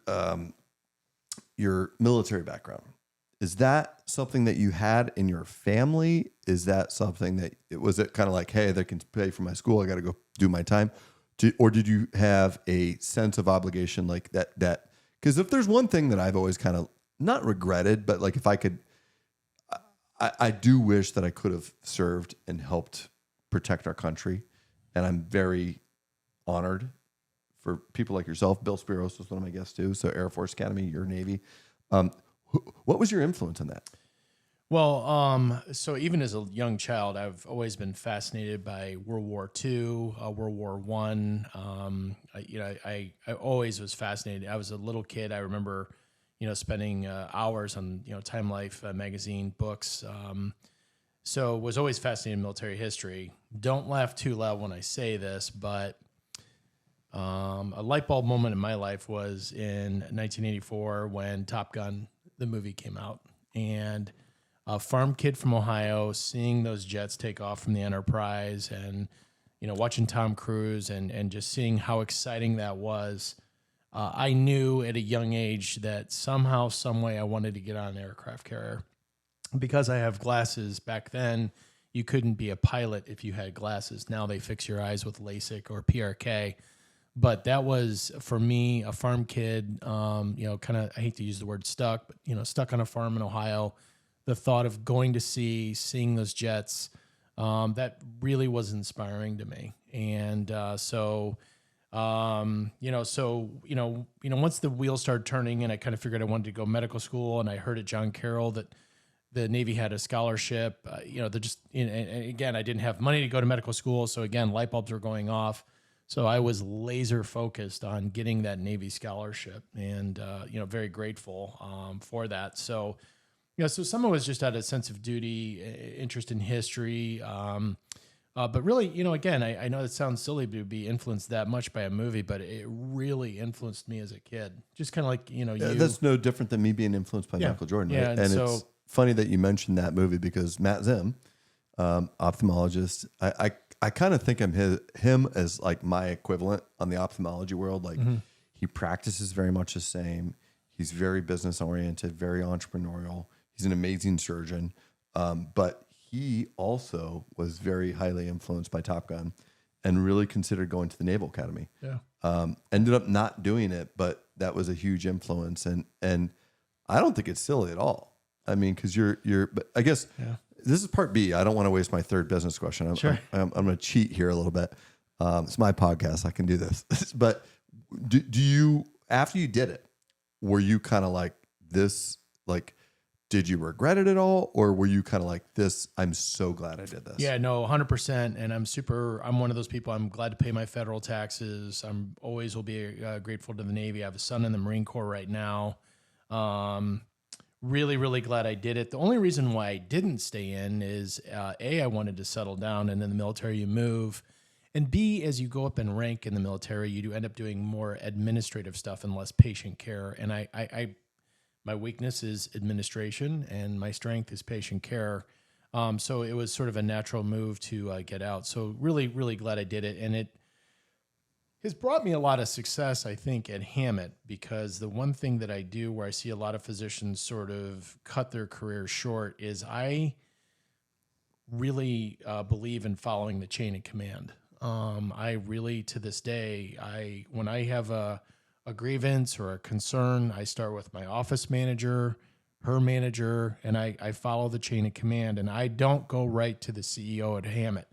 military background, is that something that you had in your family? Is that something that was it kind of like, "Hey, they can pay for my school. I got to go do my time." Or did you have a sense of obligation like that? Because if there's one thing that I've always kind of not regretted, but like if I could, I do wish that I could have served and helped protect our country. And I'm very honored for people like yourself. Bill Spiros was one of my guests too. So Air Force Academy, your Navy. What was your influence on that? Well, so even as a young child, I've always been fascinated by World War II, World War I. I always was fascinated. I was a little kid. I remember, spending hours on, Time Life magazine books. So was always fascinated in military history. Don't laugh too loud when I say this, but a light bulb moment in my life was in 1984 when Top Gun, the movie, came out. And a farm kid from Ohio seeing those jets take off from the Enterprise and, watching Tom Cruise and just seeing how exciting that was. I knew at a young age that somehow, some way I wanted to get on an aircraft carrier. Because I have glasses, back then you couldn't be a pilot if you had glasses. Now they fix your eyes with LASIK or PRK. But that was, for me, a farm kid, kind of, I hate to use the word stuck, but, stuck on a farm in Ohio. The thought of going to sea, seeing those jets, that really was inspiring to me. And once the wheels started turning and I kind of figured I wanted to go medical school, and I heard at John Carroll that the Navy had a scholarship, they're just, and again, I didn't have money to go to medical school. So again, light bulbs were going off. So I was laser focused on getting that Navy scholarship and, very grateful for that. So, so some of it was just out of a sense of duty, interest in history. But really, again, I know it sounds silly to be influenced that much by a movie, but it really influenced me as a kid. Just kind of like, you. That's no different than me being influenced by Michael Jordan. Yeah, right? And so, it's funny that you mentioned that movie because Matt Zim, ophthalmologist, I kind of think of him as like my equivalent on the ophthalmology world. Like he practices very much the same. He's very business oriented, very entrepreneurial. He's an amazing surgeon, but he also was very highly influenced by Top Gun and really considered going to the Naval Academy. Yeah. Ended up not doing it, but that was a huge influence. And I don't think it's silly at all. I mean, because but I guess this is part B. I don't want to waste my third business question. I'm going to cheat here a little bit. It's my podcast. I can do this. But do you, after you did it, were you kind of like this, like, did you regret it at all? Or were you kind of like this, I'm so glad I did this? Yeah, no, 100%. And I'm one of those people, I'm glad to pay my federal taxes. I'm always will be grateful to the Navy. I have a son in the Marine Corps right now. Really, really glad I did it. The only reason why I didn't stay in is A, I wanted to settle down, and in the military you move. And B, as you go up in rank in the military, you do end up doing more administrative stuff and less patient care. And I my weakness is administration and my strength is patient care. So it was sort of a natural move to get out. So really, really glad I did it. And it has brought me a lot of success, I think, at Hammett, because the one thing that I do where I see a lot of physicians sort of cut their career short is I really believe in following the chain of command. I really, to this day, when I have a grievance or a concern, I start with my office manager, her manager, and I follow the chain of command, and I don't go right to the CEO at Hammett.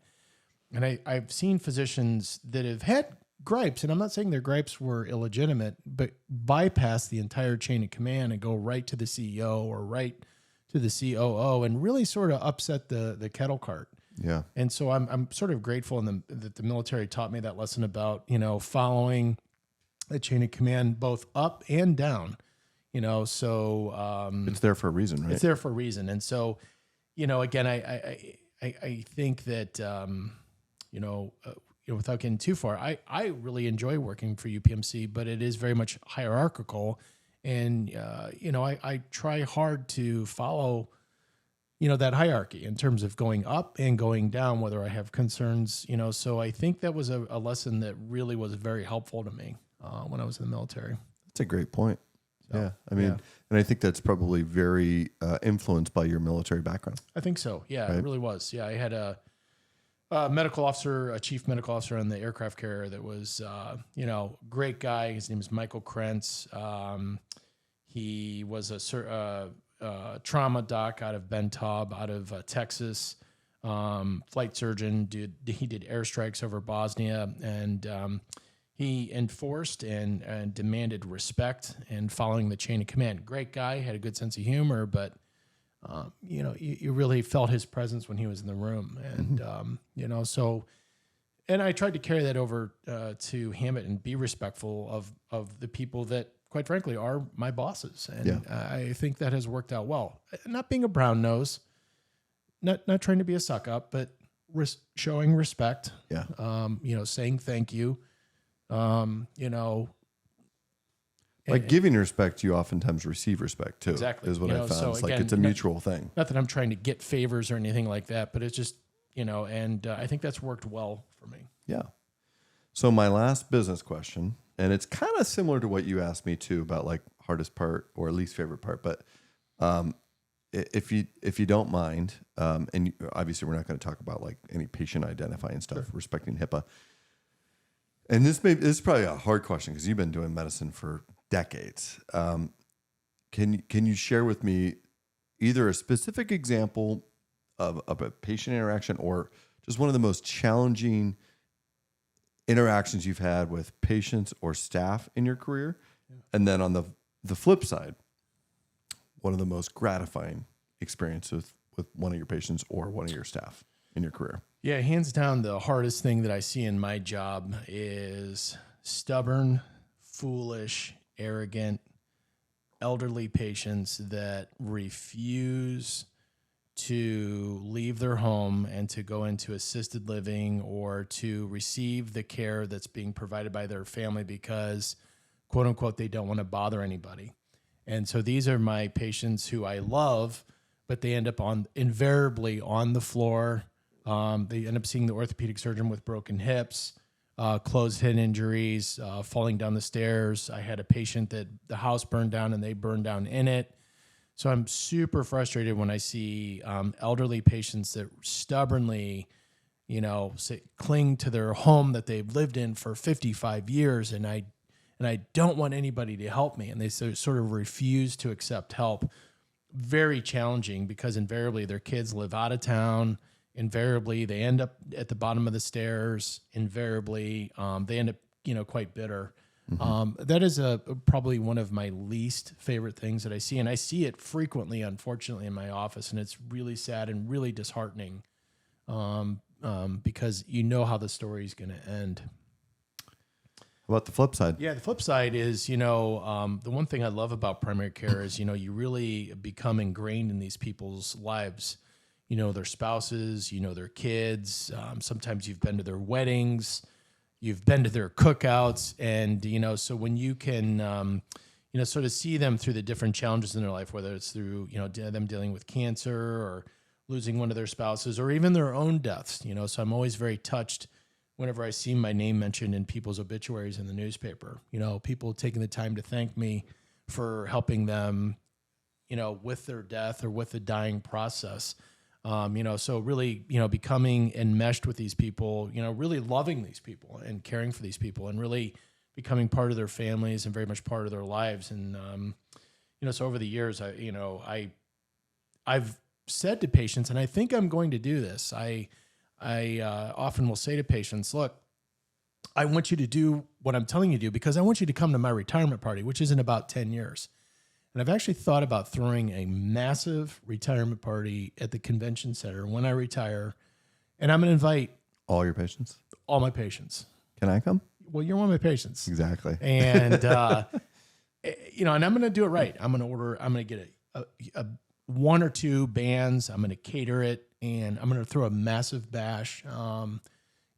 And I've seen physicians that have had gripes, and I'm not saying their gripes were illegitimate, but bypass the entire chain of command and go right to the CEO or right to the COO and really sort of upset the kettle cart. Yeah. And so I'm sort of grateful that the military taught me that lesson about, following the chain of command, both up and down, so, It's there for a reason, right? it's there for a reason. And so, again, I think that, without getting too far, I really enjoy working for UPMC, but it is very much hierarchical. And, I try hard to follow, that hierarchy in terms of going up and going down, whether I have concerns, so I think that was a lesson that really was very helpful to me when I was in the military. That's a great point. Yeah. I mean, and I think that's probably very influenced by your military background. I think so. Yeah, Right? it really was. Yeah, I had a medical officer, a chief medical officer on the aircraft carrier that was, great guy. His name is Michael Krentz. He was a trauma doc out of Ben Taub, out of Texas, flight surgeon. He did airstrikes over Bosnia, and he enforced and demanded respect and following the chain of command. Great guy, had a good sense of humor, but you really felt his presence when he was in the room. And, so, and I tried to carry that over to Hammett and be respectful of the people that, quite frankly, are my bosses. And I think that has worked out well. Not being a brown nose, not trying to be a suck up, but showing respect, saying thank you, By giving respect, you oftentimes receive respect too. Exactly. Is what I found. So It's again, like it's a mutual thing. Not that I'm trying to get favors or anything like that, but it's just, and I think that's worked well for me. Yeah. So my last business question, and it's kind of similar to what you asked me too about like hardest part or least favorite part, but if you don't mind, and obviously we're not going to talk about like any patient identifying stuff, respecting HIPAA. And this is probably a hard question because you've been doing medicine for decades. Can you share with me either a specific example of a patient interaction or just one of the most challenging interactions you've had with patients or staff in your career? Yeah. And then on the flip side, one of the most gratifying experiences with one of your patients or one of your staff in your career? Yeah, hands down, the hardest thing that I see in my job is stubborn, foolish, arrogant, elderly patients that refuse to leave their home and to go into assisted living or to receive the care that's being provided by their family because, quote unquote, they don't want to bother anybody. And so these are my patients who I love, but they end up invariably on the floor. They end up seeing the orthopedic surgeon with broken hips, closed head injuries, falling down the stairs. I had a patient that the house burned down and they burned down in it. So I'm super frustrated when I see elderly patients that stubbornly, cling to their home that they've lived in for 55 years, and I don't want anybody to help me, and they sort of refuse to accept help. Very challenging because invariably their kids live out of town. Invariably, they end up at the bottom of the stairs. Invariably, they end up, quite bitter. Mm-hmm. That is probably one of my least favorite things that I see, and I see it frequently, unfortunately, in my office, and it's really sad and really disheartening because you know how the story is going to end. How about the flip side? Yeah, the flip side is, the one thing I love about primary care is, you really become ingrained in these people's lives. Their spouses, their kids. Sometimes you've been to their weddings, you've been to their cookouts. And, so when you can, sort of see them through the different challenges in their life, whether it's through, them dealing with cancer losing one of their spouses or even their own deaths, so I'm always very touched whenever I see my name mentioned in people's obituaries in the newspaper, people taking the time to thank me for helping them, with their death or with the dying process. So really, becoming enmeshed with these people, really loving these people and caring for these people and really becoming part of their families and very much part of their lives. And, so over the years, I've said to patients, and I think I'm going to do this. I often will say to patients, look, I want you to do what I'm telling you to do because I want you to come to my retirement party, which is in about 10 years. And I've actually thought about throwing a massive retirement party at the convention center when I retire. And I'm going to invite All your patients? all my patients. Can I come? Well, you're one of my patients. Exactly. And, and I'm going to do it right. I'm going to get a one or two bands. I'm going to cater it and I'm going to throw a massive bash.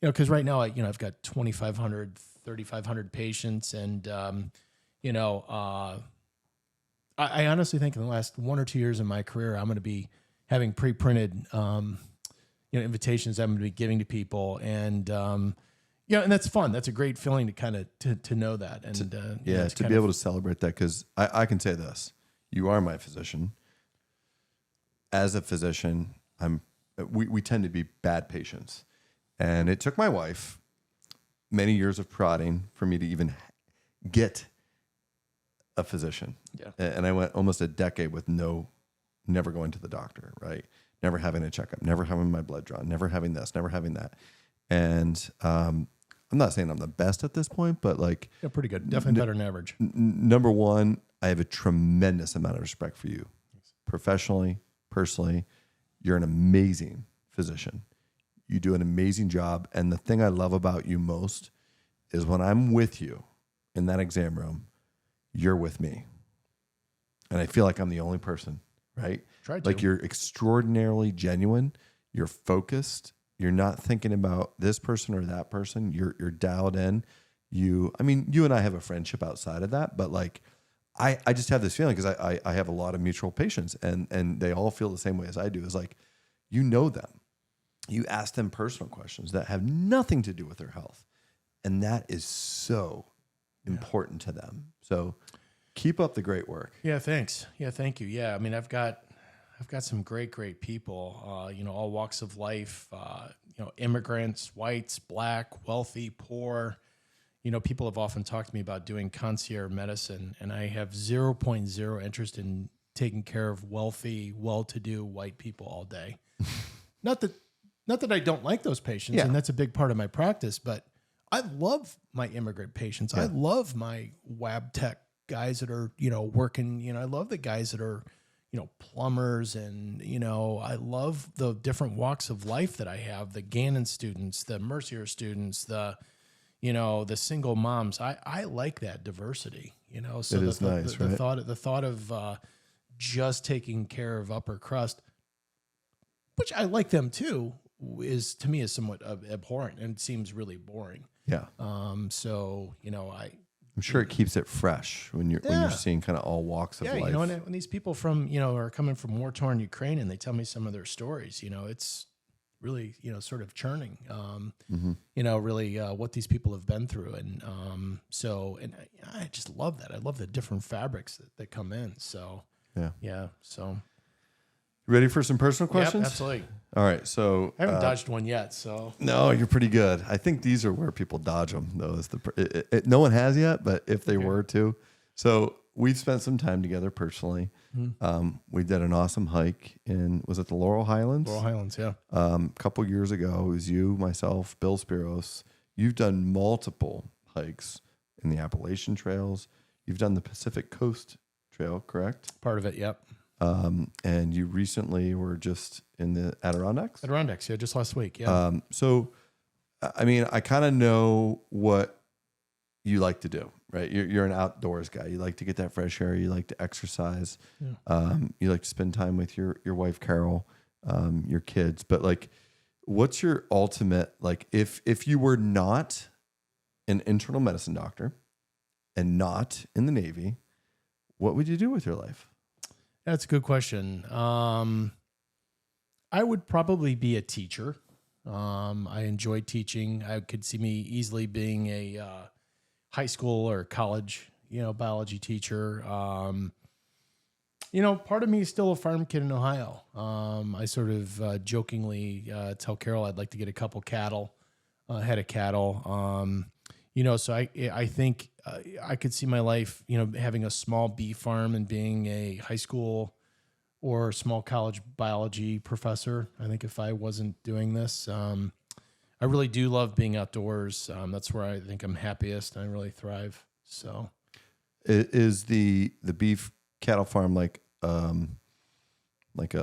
Because right now, I've got 2,500, 3,500 patients. And, I honestly think in the last 1 or 2 years of my career, I'm going to be having pre-printed, invitations I'm going to be giving to people. And, and that's fun. That's a great feeling to kind of, to know that. And, to be able to celebrate that. Cause I can say this, you are my physician. As a physician, we tend to be bad patients. And it took my wife many years of prodding for me to even get a physician. Yeah. And I went almost a decade with never going to the doctor, right? Never having a checkup, never having my blood drawn, never having this, never having that. And I'm not saying I'm the best at this point, but like, yeah, pretty good. Definitely better than average. Number one, I have a tremendous amount of respect for you. Professionally, personally, you're an amazing physician. You do an amazing job. And the thing I love about you most is when I'm with you in that exam room, you're with me. And I feel like I'm the only person, right? Try to. Like you're extraordinarily genuine. You're focused. You're not thinking about this person or that person. You're dialed in. You and I have a friendship outside of that, but like, I just have this feeling because I have a lot of mutual patients and they all feel the same way as I do. Is like, them. You ask them personal questions that have nothing to do with their health. And that is so important to them. So keep up the great work. Yeah, thanks. Yeah, thank you. Yeah, I've got some great people, all walks of life, immigrants, whites, black, wealthy, poor. People have often talked to me about doing concierge medicine, and I have 0.0 interest in taking care of wealthy, well-to-do white people all day. Not that I don't like those patients, and that's a big part of my practice, but I love my immigrant patients. Yeah. I love my lab tech guys that are, working, I love the guys that are, plumbers and, I love the different walks of life that I have, the Gannon students, the Mercier students, the single moms. I like that diversity, so it is nice, right? The thought of just taking care of upper crust, which I like them too, is to me is somewhat abhorrent and seems really boring. Yeah. So, I'm sure it keeps it fresh when you're seeing kind of all walks of life. Yeah, when these people from, are coming from war-torn Ukraine and they tell me some of their stories, it's really, sort of churning, really what these people have been through. And I just love that. I love the different fabrics that come in. So, so. Ready for some personal questions? Yep, absolutely. All right, so I haven't dodged one yet. So no, you're pretty good. I think these are where people dodge them, though. No one has yet, but if they were to, so we've spent some time together personally. Mm-hmm. We did an awesome hike was it the Laurel Highlands? Laurel Highlands, yeah. A couple years ago, it was you, myself, Bill Spiros. You've done multiple hikes in the Appalachian Trails. You've done the Pacific Coast Trail, correct? Part of it, yep. And you recently were just in the Adirondacks? Adirondacks, yeah, just last week, yeah. So, I kind of know what you like to do, right? You're an outdoors guy. You like to get that fresh air. You like to exercise. Yeah. You like to spend time with your wife, Carol, your kids. But like, what's your ultimate, like, if you were not an internal medicine doctor and not in the Navy, what would you do with your life? That's a good question. I would probably be a teacher. I enjoy teaching. I could see me easily being a high school or college, biology teacher. Part of me is still a farm kid in Ohio. I sort of jokingly tell Carol I'd like to get a couple cattle, head of cattle. So I think I could see my life, having a small beef farm and being a high school or small college biology professor. I think if I wasn't doing this, I really do love being outdoors. That's where I think I'm happiest. I really thrive. So, Is the beef cattle farm like an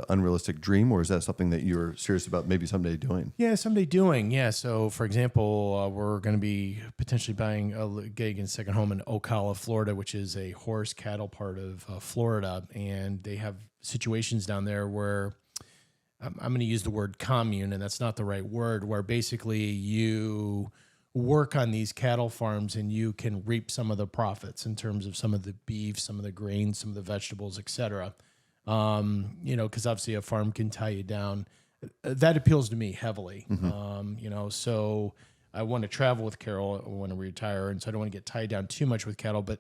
unrealistic dream, or is that something that you're serious about maybe someday doing? Yeah, someday doing. Yeah. So, for example, we're going to be potentially buying a gig and second home in Ocala, Florida, which is a horse cattle part of Florida. And they have situations down there where I'm going to use the word commune, and that's not the right word, where basically you work on these cattle farms and you can reap some of the profits in terms of some of the beef, some of the grains, some of the vegetables, et cetera. Because obviously a farm can tie you down. That appeals to me heavily. So I want to travel with Carol. I want to retire, and so I don't want to get tied down too much with cattle. But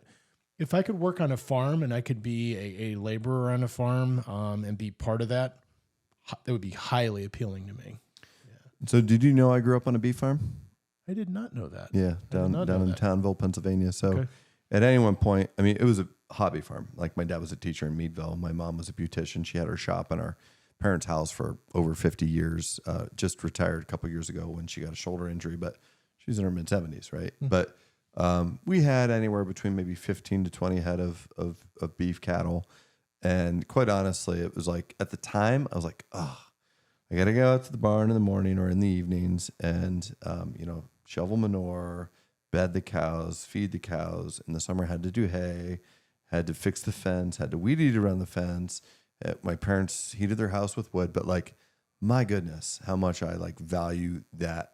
if I could work on a farm and I could be a laborer on a farm and be part of that, that would be highly appealing to me. So did you know I grew up on a beef farm? I did not know that. Yeah, down in Townville, Pennsylvania. So at any one point, I mean, it was a hobby farm. Like my dad was a teacher in Meadville. My mom was a beautician. She had her shop in our parents' house for over 50 years. Just retired a couple years ago when she got a shoulder injury, but she's in her mid 70s, right? Mm-hmm. But we had anywhere between maybe 15 to 20 head of beef cattle. And quite honestly, it was like at the time I was like, oh, I got to go out to the barn in the morning or in the evenings and, shovel manure, bed the cows, feed the cows. In the summer, had to do hay, had to fix the fence, had to weed eat around the fence. My parents heated their house with wood, but like, my goodness, how much I like value that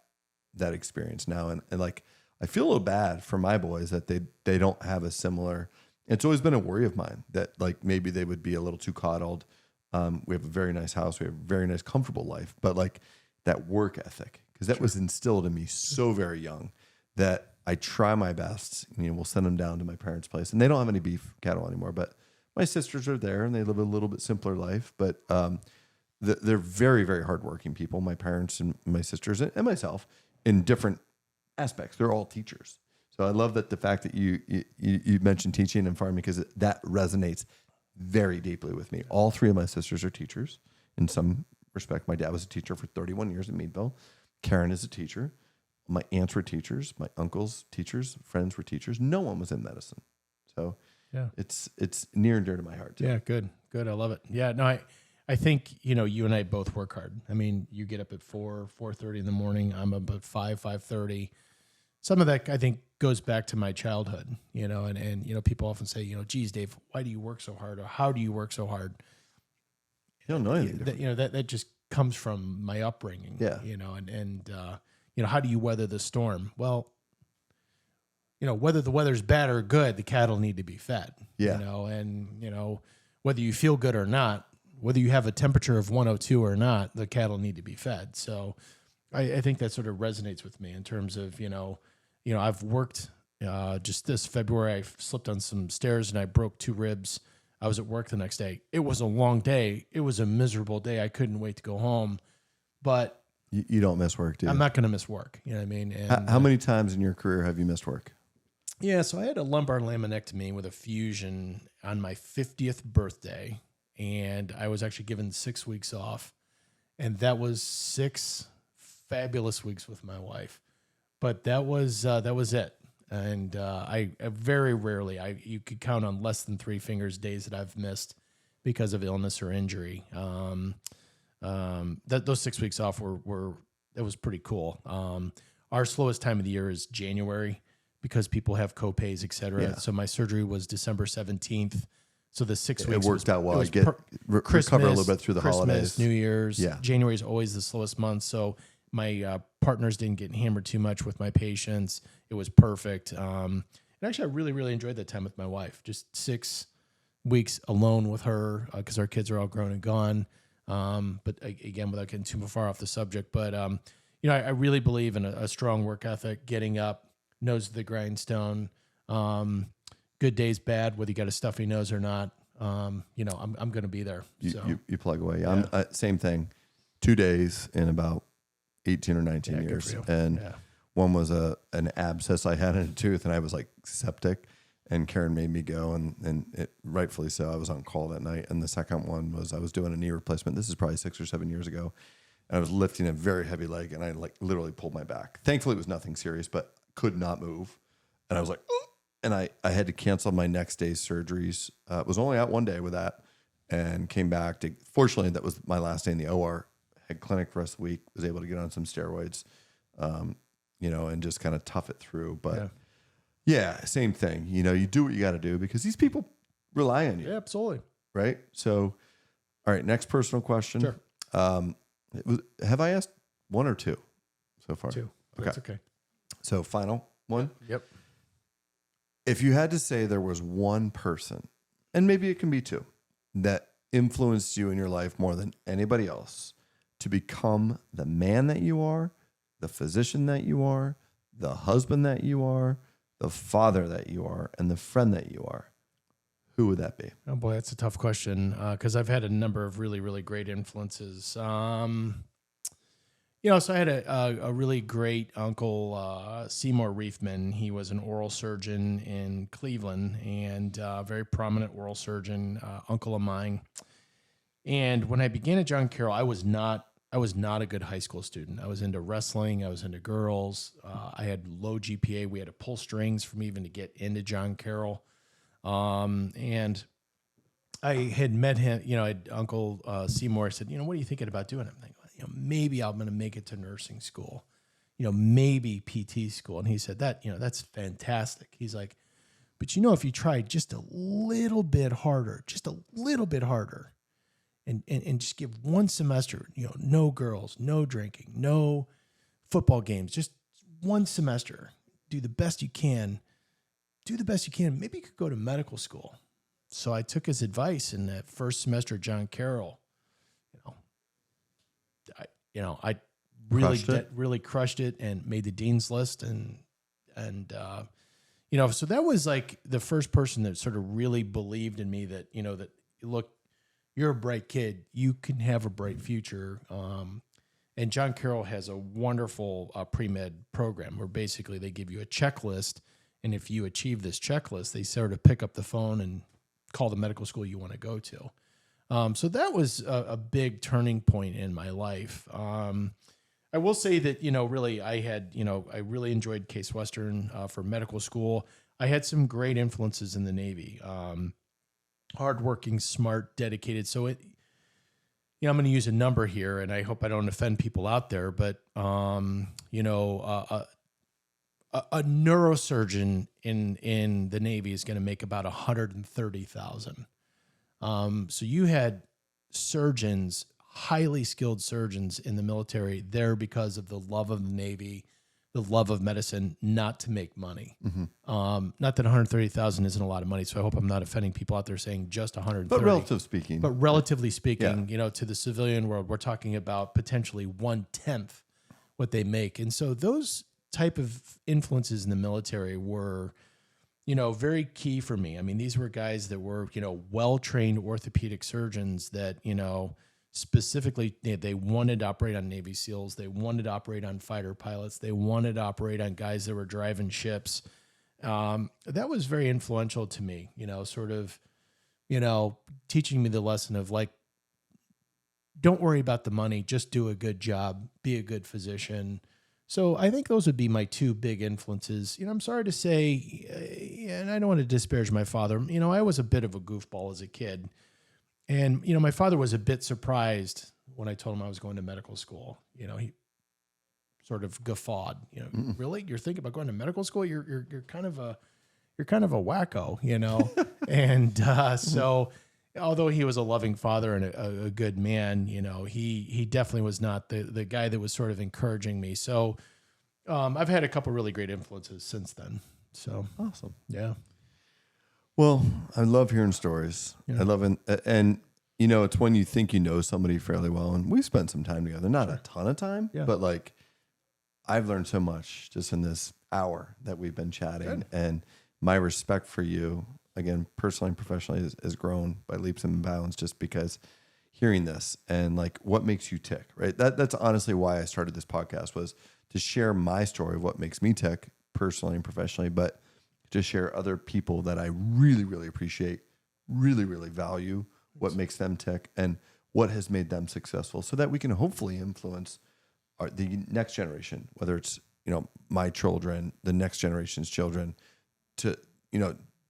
experience now. And like, I feel a little bad for my boys that they don't have a similar. It's always been a worry of mine that like maybe they would be a little too coddled. We have a very nice house. We have a very nice, comfortable life, but like that work ethic, because that was instilled in me so very young that I try my best. We'll send them down to my parents' place, and they don't have any beef cattle anymore, but my sisters are there and they live a little bit simpler life, but they're very, very hardworking people. My parents and my sisters and myself in different aspects. They're all teachers. So I love that the fact that you mentioned teaching and farming, because that resonates very deeply with me. All three of my sisters are teachers in some respect. My dad was a teacher for 31 years in Meadville. Karen is a teacher. My aunts were teachers. My uncles, teachers. Friends were teachers. No one was in medicine. So yeah, it's near and dear to my heart too. Yeah, good. I love it. Yeah, no, I think, you and I both work hard. I mean, you get up at 4:30 in the morning. I'm up at 5:30. Some of that, I think, goes back to my childhood, and people often say, geez, Dave, why do you work so hard? Or how do you work so hard? You don't know anything. That just comes from my upbringing. Yeah. And how do you weather the storm? Well, whether the weather's bad or good, the cattle need to be fed. Yeah. And whether you feel good or not, whether you have a temperature of 102 or not, the cattle need to be fed. So I think that sort of resonates with me in terms of, I've worked just this February. I slipped on some stairs and I broke 2 ribs. I was at work the next day. It was a long day. It was a miserable day. I couldn't wait to go home. But you don't miss work, do you? I'm not going to miss work. You know what I mean? And, how many times in your career have you missed work? Yeah, so I had a lumbar laminectomy with a fusion on my 50th birthday, and I was actually given 6 weeks off, and that was 6 fabulous weeks with my wife. But that was it. And I very rarely, you could count on less than 3 fingers days that I've missed because of illness or injury. Those 6 weeks off it was pretty cool. Our slowest time of the year is January because people have co-pays, et cetera. Yeah. So my surgery was December 17th. So the 6 weeks it worked out well. Recover a little bit through the holidays. New Year's. Yeah. January is always the slowest month. So my partners didn't get hammered too much with my patients. It was perfect. And actually, I really, really enjoyed that time with my wife. Just 6 weeks alone with her because our kids are all grown and gone. Again, without getting too far off the subject, but I really believe in a strong work ethic, getting up, nose to the grindstone, good days, bad, whether you got a stuffy nose or not. I'm going to be there. You plug away. Yeah. I'm same thing. 2 days in about 18 or 19 years. And one was an abscess I had in a tooth, and I was like septic, and Karen made me go, and it rightfully so. I was on call that night. And the second one was I was doing a knee replacement. This is probably 6 or 7 years ago. And I was lifting a very heavy leg, and I like literally pulled my back. Thankfully, it was nothing serious, but could not move. And I was like, oh! And I had to cancel my next day's surgeries. Was only out 1 day with that, and came back to. Fortunately, that was my last day in the OR. Had clinic for the rest of the week. Was able to get on some steroids, and just kind of tough it through. But yeah, same thing. You do what you got to do because these people rely on you. Yeah, absolutely. Right. So, all right. Next personal question. Sure. Have I asked one or two so far? Two. Okay. That's okay. So final one. Yep. If you had to say there was one person, and maybe it can be two, that influenced you in your life more than anybody else to become the man that you are, the physician that you are, the husband that you are, the father that you are, and the friend that you are, who would that be? Oh boy, that's a tough question because I've had a number of really, really great influences. So I had a really great uncle, Seymour Reefman. He was an oral surgeon in Cleveland and a very prominent oral surgeon, uncle of mine. And when I began at John Carroll, I was not a good high school student. I was into wrestling. I was into girls. I had low GPA. We had to pull strings for me even to get into John Carroll. And I had met him, Uncle Seymour said, what are you thinking about doing? I'm thinking, maybe I'm going to make it to nursing school, maybe PT school. And he said that's fantastic. He's like, but if you tried just a little bit harder, and just give one semester, no girls, no drinking, no football games, just one semester, do the best you can. Maybe you could go to medical school. So I took his advice in that first semester at John Carroll. I really crushed it and made the dean's list. So that was like the first person that sort of really believed in me that, that look, you're a bright kid. You can have a bright future. And John Carroll has a wonderful pre-med program where basically they give you a checklist. And if you achieve this checklist, they sort of pick up the phone and call the medical school you want to go to. So that was a big turning point in my life. I will say that, really I really enjoyed Case Western for medical school. I had some great influences in the Navy. Hardworking, smart, dedicated. So I'm going to use a number here, and I hope I don't offend people out there, but a neurosurgeon in the Navy is going to make about $130,000. So you had surgeons, highly skilled surgeons in the military there because of the love of the Navy, the love of medicine, not to make money. Mm-hmm. Not that 130,000 isn't a lot of money, so I hope I'm not offending people out there saying just 130. But relatively speaking, to the civilian world, we're talking about potentially 1/10 what they make. And so those type of influences in the military were, very key for me. I mean, these were guys that were, well-trained orthopedic surgeons that, specifically, they wanted to operate on Navy SEALs. They wanted to operate on fighter pilots. They wanted to operate on guys that were driving ships. That was very influential to me, teaching me the lesson of like, don't worry about the money, just do a good job, be a good physician. So I think those would be my two big influences. I'm sorry to say, and I don't want to disparage my father. I was a bit of a goofball as a kid. And, my father was a bit surprised when I told him I was going to medical school. He sort of guffawed, really? You're thinking about going to medical school? You're kind of a wacko, And so although he was a loving father and a good man, he definitely was not the guy that was sort of encouraging me. So I've had a couple really great influences since then. So awesome. Yeah. Well, I love hearing stories. Yeah. I love it. And it's when you think you know somebody fairly well, and we spent some time together, not a ton of time, but like I've learned so much just in this hour that we've been chatting. And my respect for you, again, personally and professionally, has grown by leaps and bounds just because hearing this and like what makes you tick, right? That's honestly why I started this podcast, was to share my story of what makes me tick personally and professionally, but to share other people that I really, really appreciate, really, really value, what makes them tick and what has made them successful, so that we can hopefully influence the next generation, whether it's, my children, the next generation's children, to,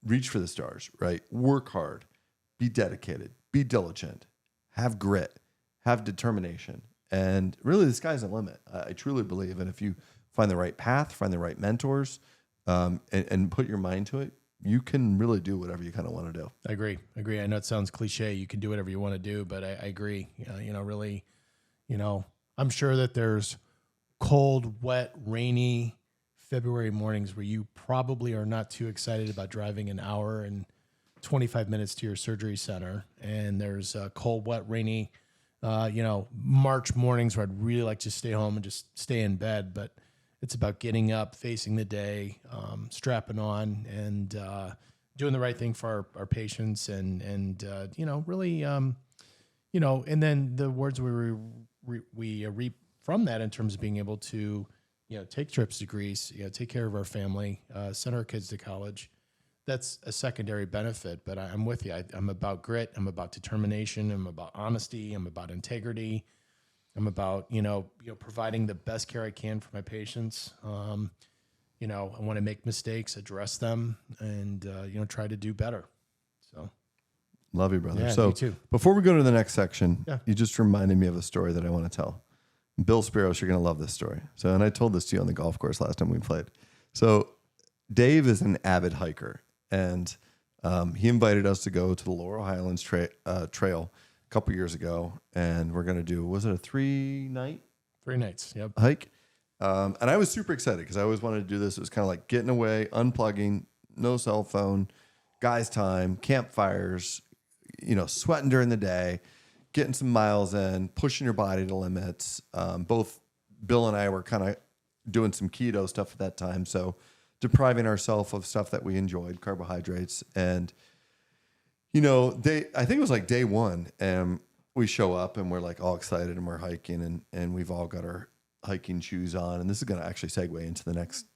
reach for the stars, right? Work hard, be dedicated, be diligent, have grit, have determination. And really the sky's the limit. I truly believe. And if you find the right path, find the right mentors, and put your mind to it, you can really do whatever you kind of want to do. I agree. I know it sounds cliche. You can do whatever you want to do, but I agree. Really, I'm sure that there's cold, wet, rainy February mornings where you probably are not too excited about driving an hour and 25 minutes to your surgery center. And there's cold, wet, rainy, March mornings where I'd really like to stay home and just stay in bed. But it's about getting up, facing the day, strapping on, and doing the right thing for our patients, and really, and then the words we reap from that in terms of being able to, take trips to Greece, take care of our family, send our kids to college. That's a secondary benefit, but I'm with you. I'm about grit. I'm about determination. I'm about honesty. I'm about integrity. I'm about, providing the best care I can for my patients. I want to make mistakes, address them, and, try to do better. So. Love you, brother. Yeah, so you too. Before we go to the next section, you just reminded me of a story that I want to tell. Bill Spiros, you're going to love this story. So, and I told this to you on the golf course last time we played. So Dave is an avid hiker, and he invited us to go to the Laurel Highlands Trail a couple years ago, and we're going to do, was it a 3 night? 3 nights, yep. Hike. And I was super excited because I always wanted to do this. It was kind of like getting away, unplugging, no cell phone, guys' time, campfires, sweating during the day, getting some miles in, pushing your body to limits. Both Bill and I were kind of doing some keto stuff at that time, so depriving ourselves of stuff that we enjoyed, carbohydrates. And, I think it was like day one, and we show up and we're like all excited and we're hiking, and we've all got our hiking shoes on. And this is going to actually segue into the next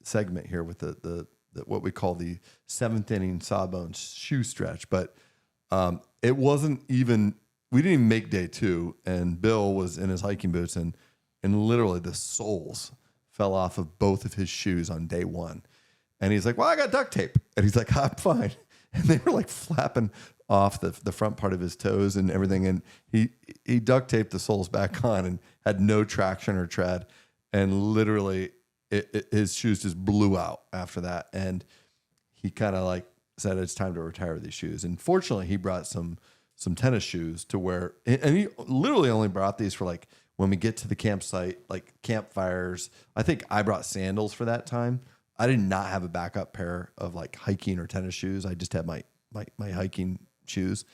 segment here with the what we call the 7th inning Sawbones shoe stretch. But it wasn't even, we didn't even make day 2, and Bill was in his hiking boots, and literally the soles fell off of both of his shoes on day 1. And he's like, well, I got duct tape. And he's like, I'm fine. And they were like flapping off the front part of his toes and everything. And he duct taped the soles back on and had no traction or tread. And literally his shoes just blew out after that. And he kind of like said, it's time to retire these shoes. And fortunately he brought some tennis shoes to wear. And he literally only brought these for like when we get to the campsite, like campfires. I think I brought sandals for that time. I did not have a backup pair of like hiking or tennis shoes. I just had my hiking shoes,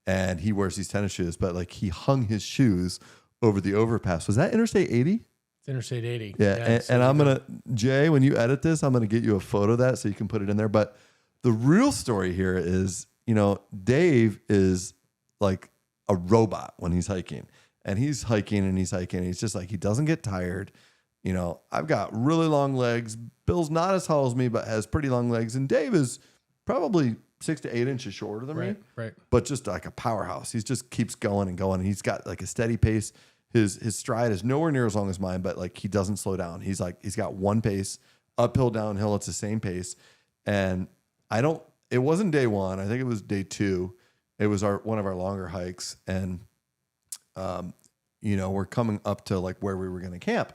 and he wears these tennis shoes, but like he hung his shoes over the overpass. Was that Interstate 80? It's Interstate 80. Yeah. And I'm going to, Jay, when you edit this, I'm going to get you a photo of that so you can put it in there. But the real story here is, Dave is like a robot when he's hiking, and he's hiking and he's hiking. And he's just like, he doesn't get tired. I've got really long legs. Bill's not as tall as me, but has pretty long legs. And Dave is probably 6 to 8 inches shorter than me. Right. But just like a powerhouse. He just keeps going and going. And he's got like a steady pace. His stride is nowhere near as long as mine, but like he doesn't slow down. He's got one pace, uphill, downhill. It's the same pace. And it wasn't day 1. I think it was day 2. It was one of our longer hikes. And, we're coming up to like where we were going to camp.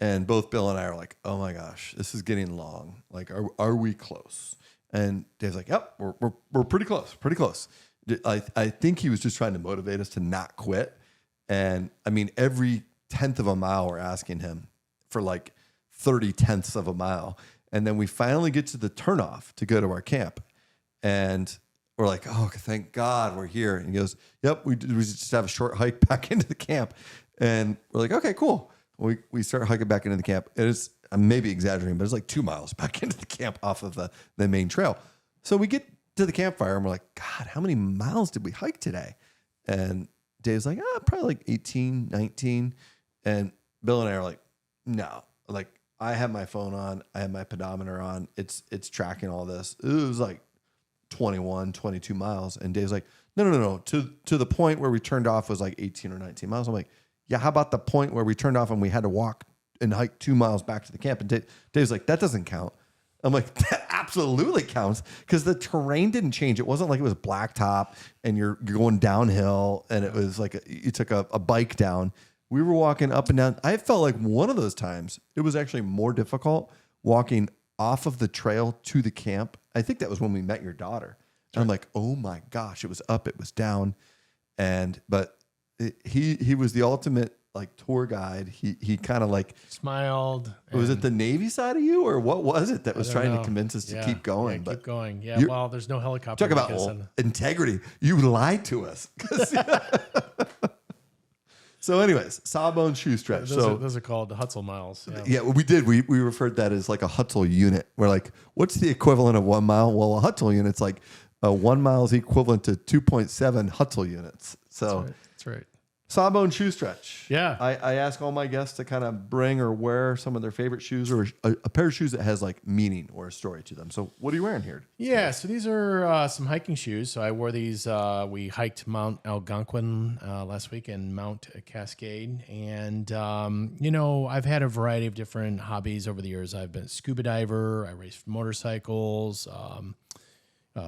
And both Bill and I are like, oh my gosh, this is getting long. Like, are we close? And Dave's like, yep, we're pretty close. I think he was just trying to motivate us to not quit. And I mean, every 10th of a mile, we're asking him for like 30 tenths of a mile. And then we finally get to the turnoff to go to our camp. And we're like, oh, thank God we're here. And he goes, yep, we just have a short hike back into the camp. And we're like, okay, cool. We start hiking back into the camp. It is, I'm maybe exaggerating, but it's like 2 miles back into the camp off of the main trail. So we get to the campfire and we're like, God, how many miles did we hike today? And Dave's like, probably like 18, 19. And Bill and I are like, no, like I have my phone on. I have my pedometer on. It's tracking all this. It was like 21, 22 miles. And Dave's like, no. To the point where we turned off was like 18 or 19 miles. I'm like, yeah, how about the point where we turned off and we had to walk and hike 2 miles back to the camp? And Dave's like, that doesn't count. I'm like, that absolutely counts because the terrain didn't change. It wasn't like it was blacktop and you're going downhill and it was like you took a bike down. We were walking up and down. I felt like one of those times it was actually more difficult walking off of the trail to the camp. I think that was when we met your daughter. And I'm like, oh my gosh, it was up, it was down. But he was the ultimate like tour guide. He kind of like smiled. Was it the Navy side of you or what was it that was trying to convince us to keep going? Keep going. Yeah. Well, there's no helicopter. Talk about integrity. You lied to us. So anyways, Sawbones shoe stretch. Those are called the Hutzel miles. Yeah, we did. We referred that as like a Hutzel unit. We're like, what's the equivalent of 1 mile? Well, a Hutzel unit's like 1 mile is equivalent to 2.7 Hutzel units. So that's right. Sawbone shoe stretch. Yeah. I ask all my guests to kind of bring or wear some of their favorite shoes or a pair of shoes that has like meaning or a story to them. So what are you wearing here? Yeah. So these are some hiking shoes. So I wore these. We hiked Mount Algonquin last week and Mount Cascade. And, I've had a variety of different hobbies over the years. I've been a scuba diver. I raced motorcycles,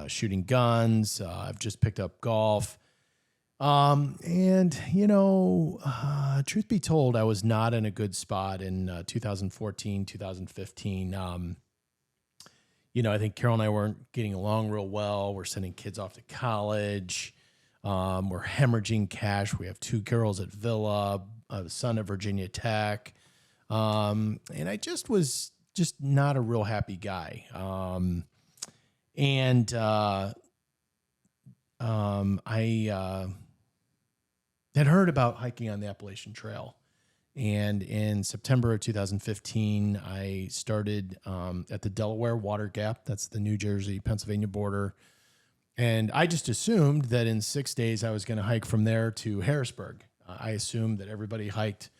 shooting guns. I've just picked up golf. Truth be told, I was not in a good spot in 2014, 2015. I think Carol and I weren't getting along real well. We're sending kids off to college. We're hemorrhaging cash. We have 2 girls at Villa, a son at Virginia Tech. And I just was not a real happy guy. I had heard about hiking on the Appalachian Trail. And in September of 2015, I started at the Delaware Water Gap. That's the New Jersey-Pennsylvania border. And I just assumed that in 6 days, I was going to hike from there to Harrisburg. I assumed that everybody hiked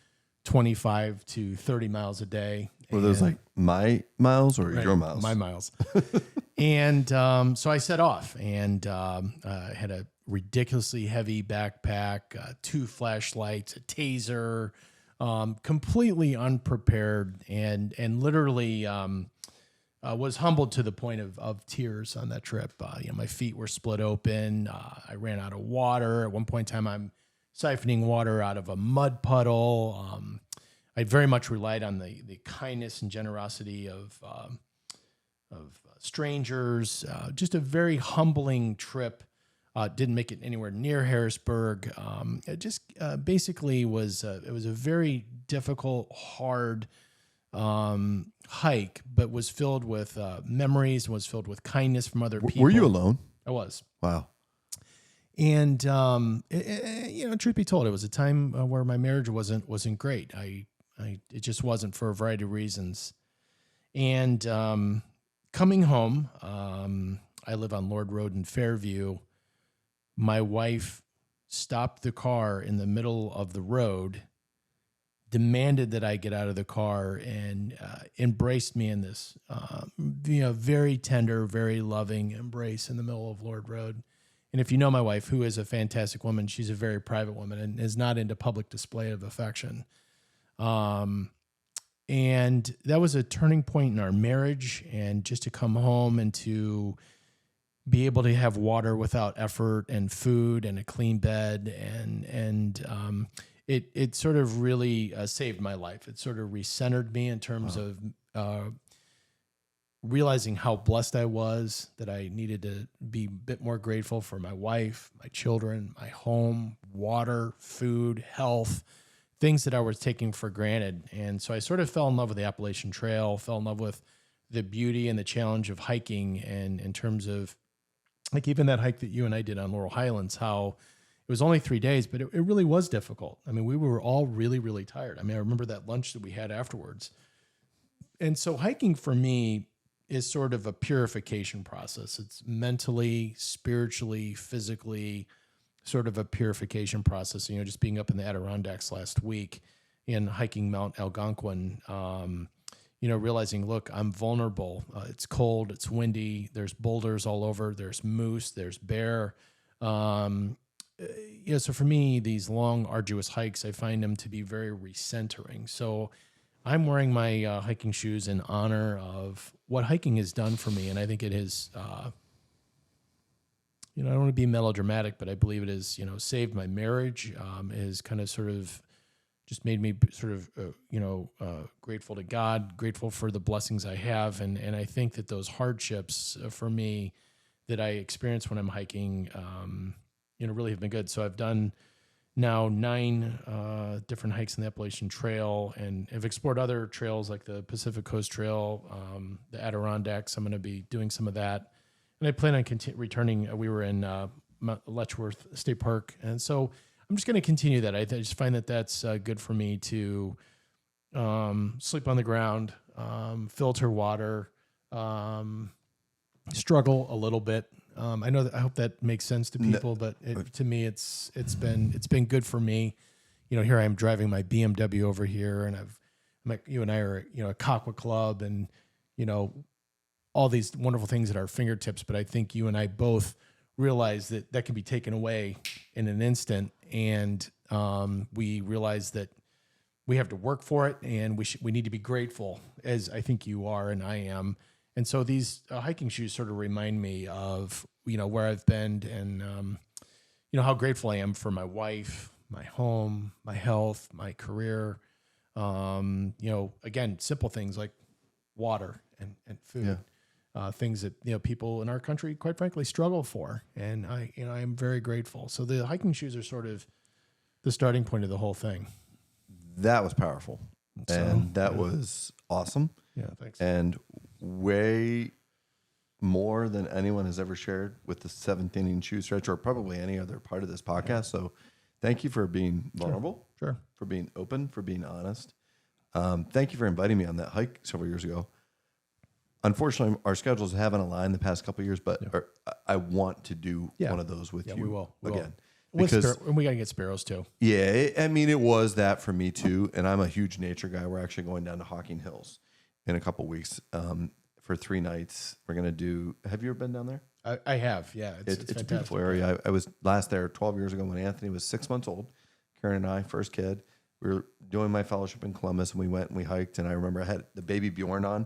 25 to 30 miles a day. Were those like my miles or your miles? My miles. And so I set off and had a ridiculously heavy backpack, 2 flashlights, a taser, completely unprepared and literally was humbled to the point of tears on that trip. My feet were split open. I ran out of water. At one point in time, I'm siphoning water out of a mud puddle. I very much relied on the kindness and generosity of strangers. Just a very humbling trip. Didn't make it anywhere near Harrisburg. It just basically was. It was a very difficult, hard hike, but was filled with memories. Was filled with kindness from other people. Were you alone? I was. Wow. And truth be told, it was a time where my marriage wasn't great. It just wasn't for a variety of reasons. And coming home, I live on Lord Road in Fairview. My wife stopped the car in the middle of the road, demanded that I get out of the car, and embraced me in this, very tender, very loving embrace in the middle of Lord Road. And if you know my wife, who is a fantastic woman, she's a very private woman and is not into public display of affection. And that was a turning point in our marriage. And just to come home and to be able to have water without effort and food and a clean bed and it sort of really saved my life. It sort of recentered me in terms of realizing how blessed I was, that I needed to be a bit more grateful for my wife, my children, my home, water, food, health, things that I was taking for granted. And so I sort of fell in love with the Appalachian Trail, fell in love with the beauty and the challenge of hiking, and in terms of like even that hike that you and I did on Laurel Highlands, how it was only 3 days, but it really was difficult. I mean, we were all really, really tired. I mean, I remember that lunch that we had afterwards. And so hiking for me is sort of a purification process. It's mentally, spiritually, physically, sort of a purification process. You know, just being up in the Adirondacks last week and hiking Mount Algonquin, you know, realizing, look, I'm vulnerable. It's cold, it's windy, there's boulders all over, there's moose, there's bear. You know, so for me, these long, arduous hikes, I find them to be very recentering. So I'm wearing my hiking shoes in honor of what hiking has done for me. And I think it has, you know, I don't want to be melodramatic, but I believe it has, you know, saved my marriage. It has kind of sort of just made me sort of, you know, grateful to God, grateful for the blessings I have. And I think that those hardships for me that I experience when I'm hiking, you know, really have been good. So I've done now 9 different hikes in the Appalachian Trail and have explored other trails like the Pacific Coast Trail, the Adirondacks. I'm going to be doing some of that. And I plan on returning. We were in Letchworth State Park. And so I'm just going to continue that. I just find that that's good for me to sleep on the ground, filter water, struggle a little bit. I know that I hope that makes sense to people, but to me, it's been good for me. You know, here I am driving my BMW over here, and you and I are, you know, a Kakwa Club, and you know, all these wonderful things at our fingertips. But I think you and I both realize that that can be taken away in an instant, and we realize that we have to work for it, and we need to be grateful, as I think you are and I am. And so these hiking shoes sort of remind me of, you know, where I've been and, you know, how grateful I am for my wife, my home, my health, my career. You know, again, simple things like water and food, things that, you know, people in our country, quite frankly, struggle for. And I'm very grateful. So the hiking shoes are sort of the starting point of the whole thing. That was powerful. And that was awesome. Yeah, thanks. And way more than anyone has ever shared with the 7th inning shoe stretch or probably any other part of this podcast. Yeah. So thank you for being vulnerable, sure, for being open, for being honest. Thank you for inviting me on that hike several years ago. Unfortunately, our schedules haven't aligned the past couple of years, but I want to do one of those with you we will. again. Because and we got to get sparrows too. Yeah, I mean, it was that for me too. And I'm a huge nature guy. We're actually going down to Hocking Hills in a couple of weeks for 3 nights. We're going to do, have you ever been down there? I have, yeah. It's a beautiful area. I was last there 12 years ago when Anthony was 6 months old. Karen and I, first kid. We were doing my fellowship in Columbus, and we went and we hiked. And I remember I had the baby Bjorn on,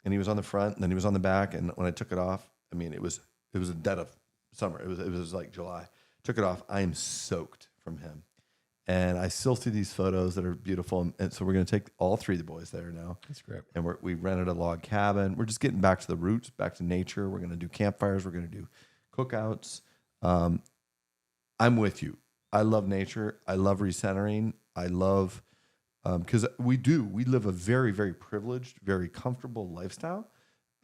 and he was on the front, and then he was on the back. And when I took it off, I mean, it was a dead of summer. It was like July. Took it off. I am soaked from him. And I still see these photos that are beautiful. And so we're going to take all 3 of the boys there now. That's great. And we rented a log cabin. We're just getting back to the roots, back to nature. We're going to do campfires. We're going to do cookouts. I'm with you. I love nature. I love recentering. I love, because we live a very, very privileged, very comfortable lifestyle.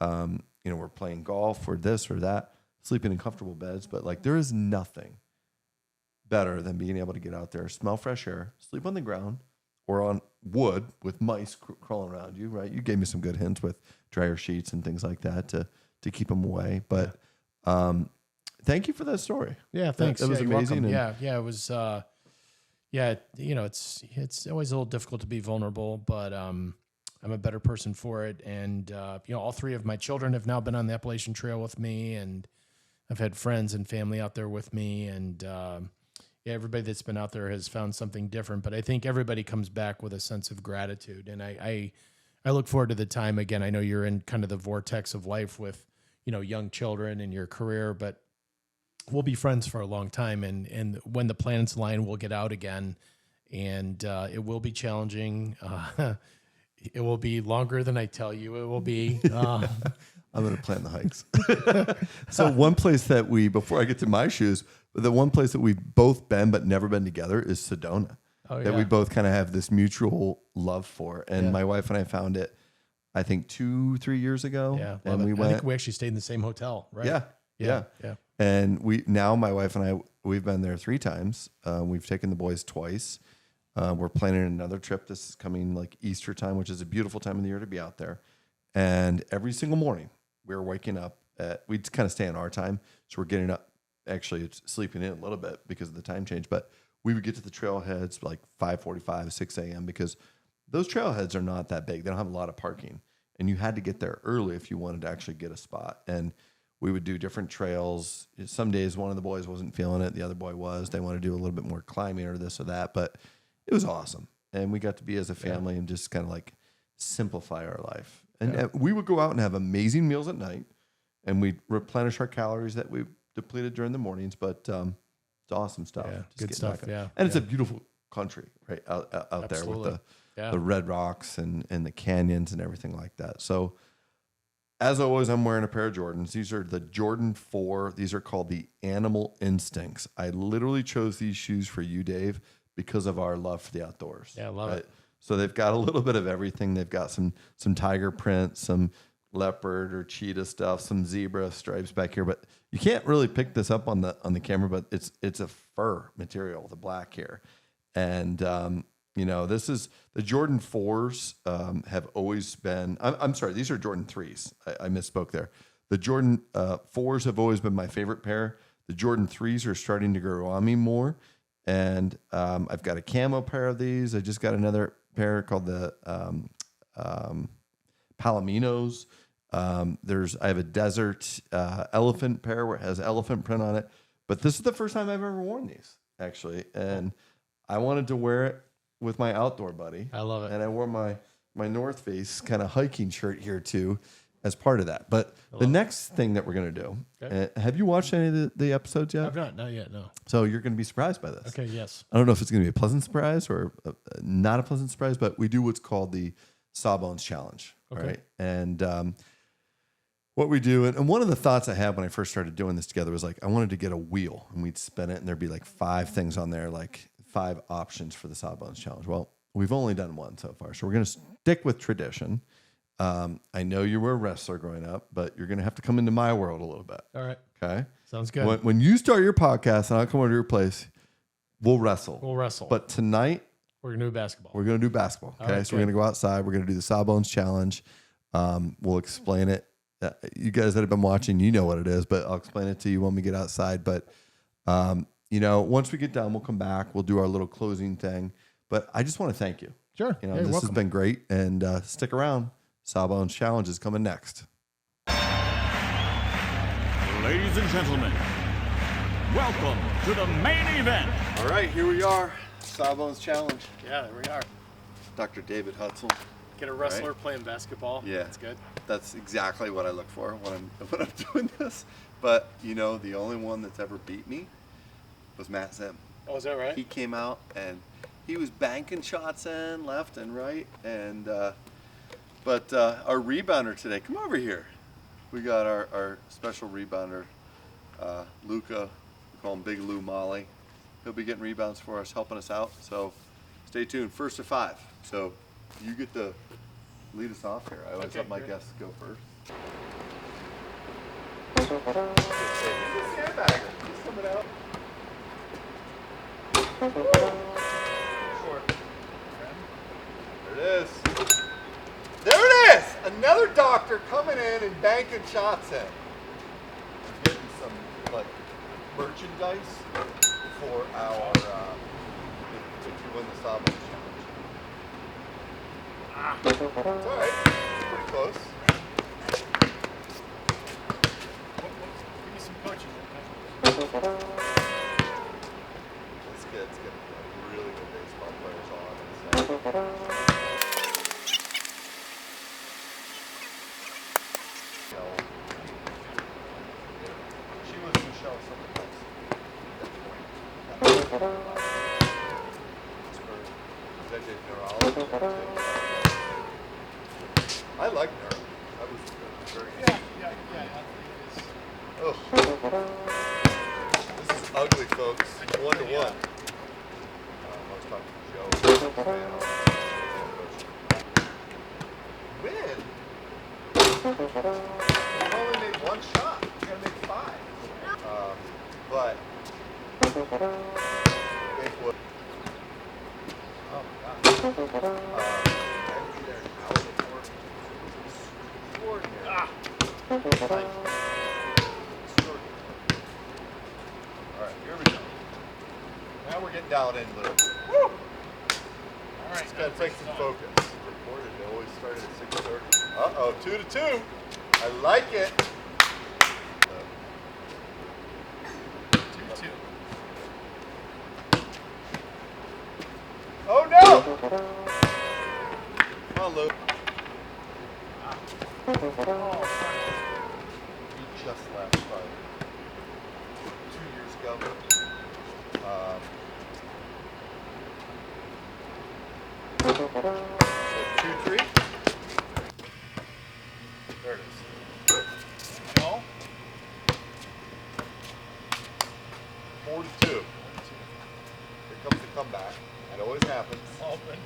You know, we're playing golf or this or that, sleeping in comfortable beds. But like, there is nothing better than being able to get out there, smell fresh air, sleep on the ground or on wood with mice crawling around you, right? You gave me some good hints with dryer sheets and things like that to keep them away. But thank you for that story. Yeah, thanks. That was amazing. Yeah, it was, you know, it's always a little difficult to be vulnerable, but I'm a better person for it. And, you know, all 3 of my children have now been on the Appalachian Trail with me, and I've had friends and family out there with me, and everybody that's been out there has found something different, but I think everybody comes back with a sense of gratitude. And I look forward to the time again. I know you're in kind of the vortex of life with, you know, young children and your career, but we'll be friends for a long time. And when the planets align, we'll get out again, and it will be challenging. It will be longer than I tell you it will be. I'm going to plan the hikes. So one place that before I get to my shoes, the one place that we've both been but never been together is Sedona. That we both kind of have this mutual love for. And my wife and I found it, I think 2-3 years ago. Yeah. And we I went. think we actually stayed in the same hotel, right? Yeah. And my wife and I, we've been there 3 times. We've taken the boys twice. We're planning another trip. This is coming like Easter time, which is a beautiful time of the year to be out there. And every single morning we're waking up we kind of stay on our time. So we're getting up, actually it's sleeping in a little bit because of the time change, but we would get to the trailheads like 5:45, 6 a.m. because those trailheads are not that big. They don't have a lot of parking, and you had to get there early if you wanted to actually get a spot. And we would do different trails. Some days one of the boys wasn't feeling it. The other boy was. They wanted to do a little bit more climbing or this or that, but it was awesome. And we got to be as a family and just kind of like simplify our life. And we would go out and have amazing meals at night, and we'd replenish our calories that we depleted during the mornings. But it's awesome stuff. Yeah, Just good getting stuff. back on. Yeah, And it's a beautiful country, right? Out there with the red rocks and the canyons and everything like that. So as always, I'm wearing a pair of Jordans. These are the Jordan 4. These are called the Animal Instincts. I literally chose these shoes for you, Dave, because of our love for the outdoors. Yeah, I love it. So they've got a little bit of everything. They've got some tiger print, some leopard or cheetah stuff, some zebra stripes back here. But you can't really pick this up on the camera, but it's a fur material, the black here. And this is the Jordan 4s have always been. I'm sorry, these are Jordan 3s. I misspoke there. The Jordan 4s have always been my favorite pair. The Jordan 3s are starting to grow on me more. And I've got a camo pair of these. I just got another pair called the Palominos. I have a desert elephant pair where it has elephant print on it. But this is the first time I've ever worn these, actually. And I wanted to wear it with my outdoor buddy. I love it. And I wore my North Face kind of hiking shirt here too as part of that. But the next thing that we're going to do, have you watched any of the episodes yet? I've not yet, no. So you're going to be surprised by this. Okay, yes. I don't know if it's going to be a pleasant surprise or not a pleasant surprise, but we do what's called the Sawbones Challenge. Okay. Right. And what we do, and one of the thoughts I had when I first started doing this together was like, I wanted to get a wheel and we'd spin it and there'd be like 5 things on there, like 5 options for the Sawbones Challenge. Well, we've only done 1 so far. So we're going to stick with tradition. I know you were a wrestler growing up, but you're going to have to come into my world a little bit. All right. Okay. Sounds good. When you start your podcast and I'll come over to your place, we'll wrestle. We'll wrestle. But tonight, we're going to do basketball. we're going to do basketball. Okay. All right, So we're going to go outside. We're going to do the Sawbones Challenge. We'll explain it. You guys that have been watching, you know what it is, but I'll explain it to you when we get outside. But, once we get done, we'll come back. We'll do our little closing thing. But I just want to thank you. Sure. This welcome. has been great. And stick around. Sawbones Challenge is coming next. Ladies and gentlemen, welcome to the main event. All right, here we are. Sawbones Challenge. Yeah, there we are. Dr. David Hutzel. Get a wrestler playing basketball. Yeah. That's good. That's exactly what I look for when I'm doing this. But the only one that's ever beat me was Matt Zim. Oh, is that right? He came out and he was banking shots in left and right. And but our rebounder today, come over here. We got our special rebounder, Luca. We call him Big Lou Molly. He'll be getting rebounds for us, helping us out. So stay tuned. 1st to 5. So you get to lead us off here. I always Okay, let my great. guests go first. Sandbagger. He's coming out. There it is. There it is! Another doctor coming in and banking shots in. We're getting some merchandise for our if you win the Sawbones Challenge. It's alright. Pretty close. Give me some coaching. It's good. It's good. Really good baseball players on. She was Michelle something else. I like neuro. That was very good. Yeah. Oh. This is ugly, folks. 1-1. I was talking to Joe. Win? You only made 1 shot. You gotta make 5. but it was. Oh my God. I had to be there an hour before. Extraordinary. Like, extraordinary. All right, here we go. Now we're getting dialed in a little bit. Woo! All right, just gotta take some focus. Recorded. They always started at 6:30. Uh-oh, 2-2. I like it. 2-2. Oh no! Come on, Luke. He just left about 2 years ago. So 2-3. There it is. No. 4-2. Here comes the comeback. It always happens. Open.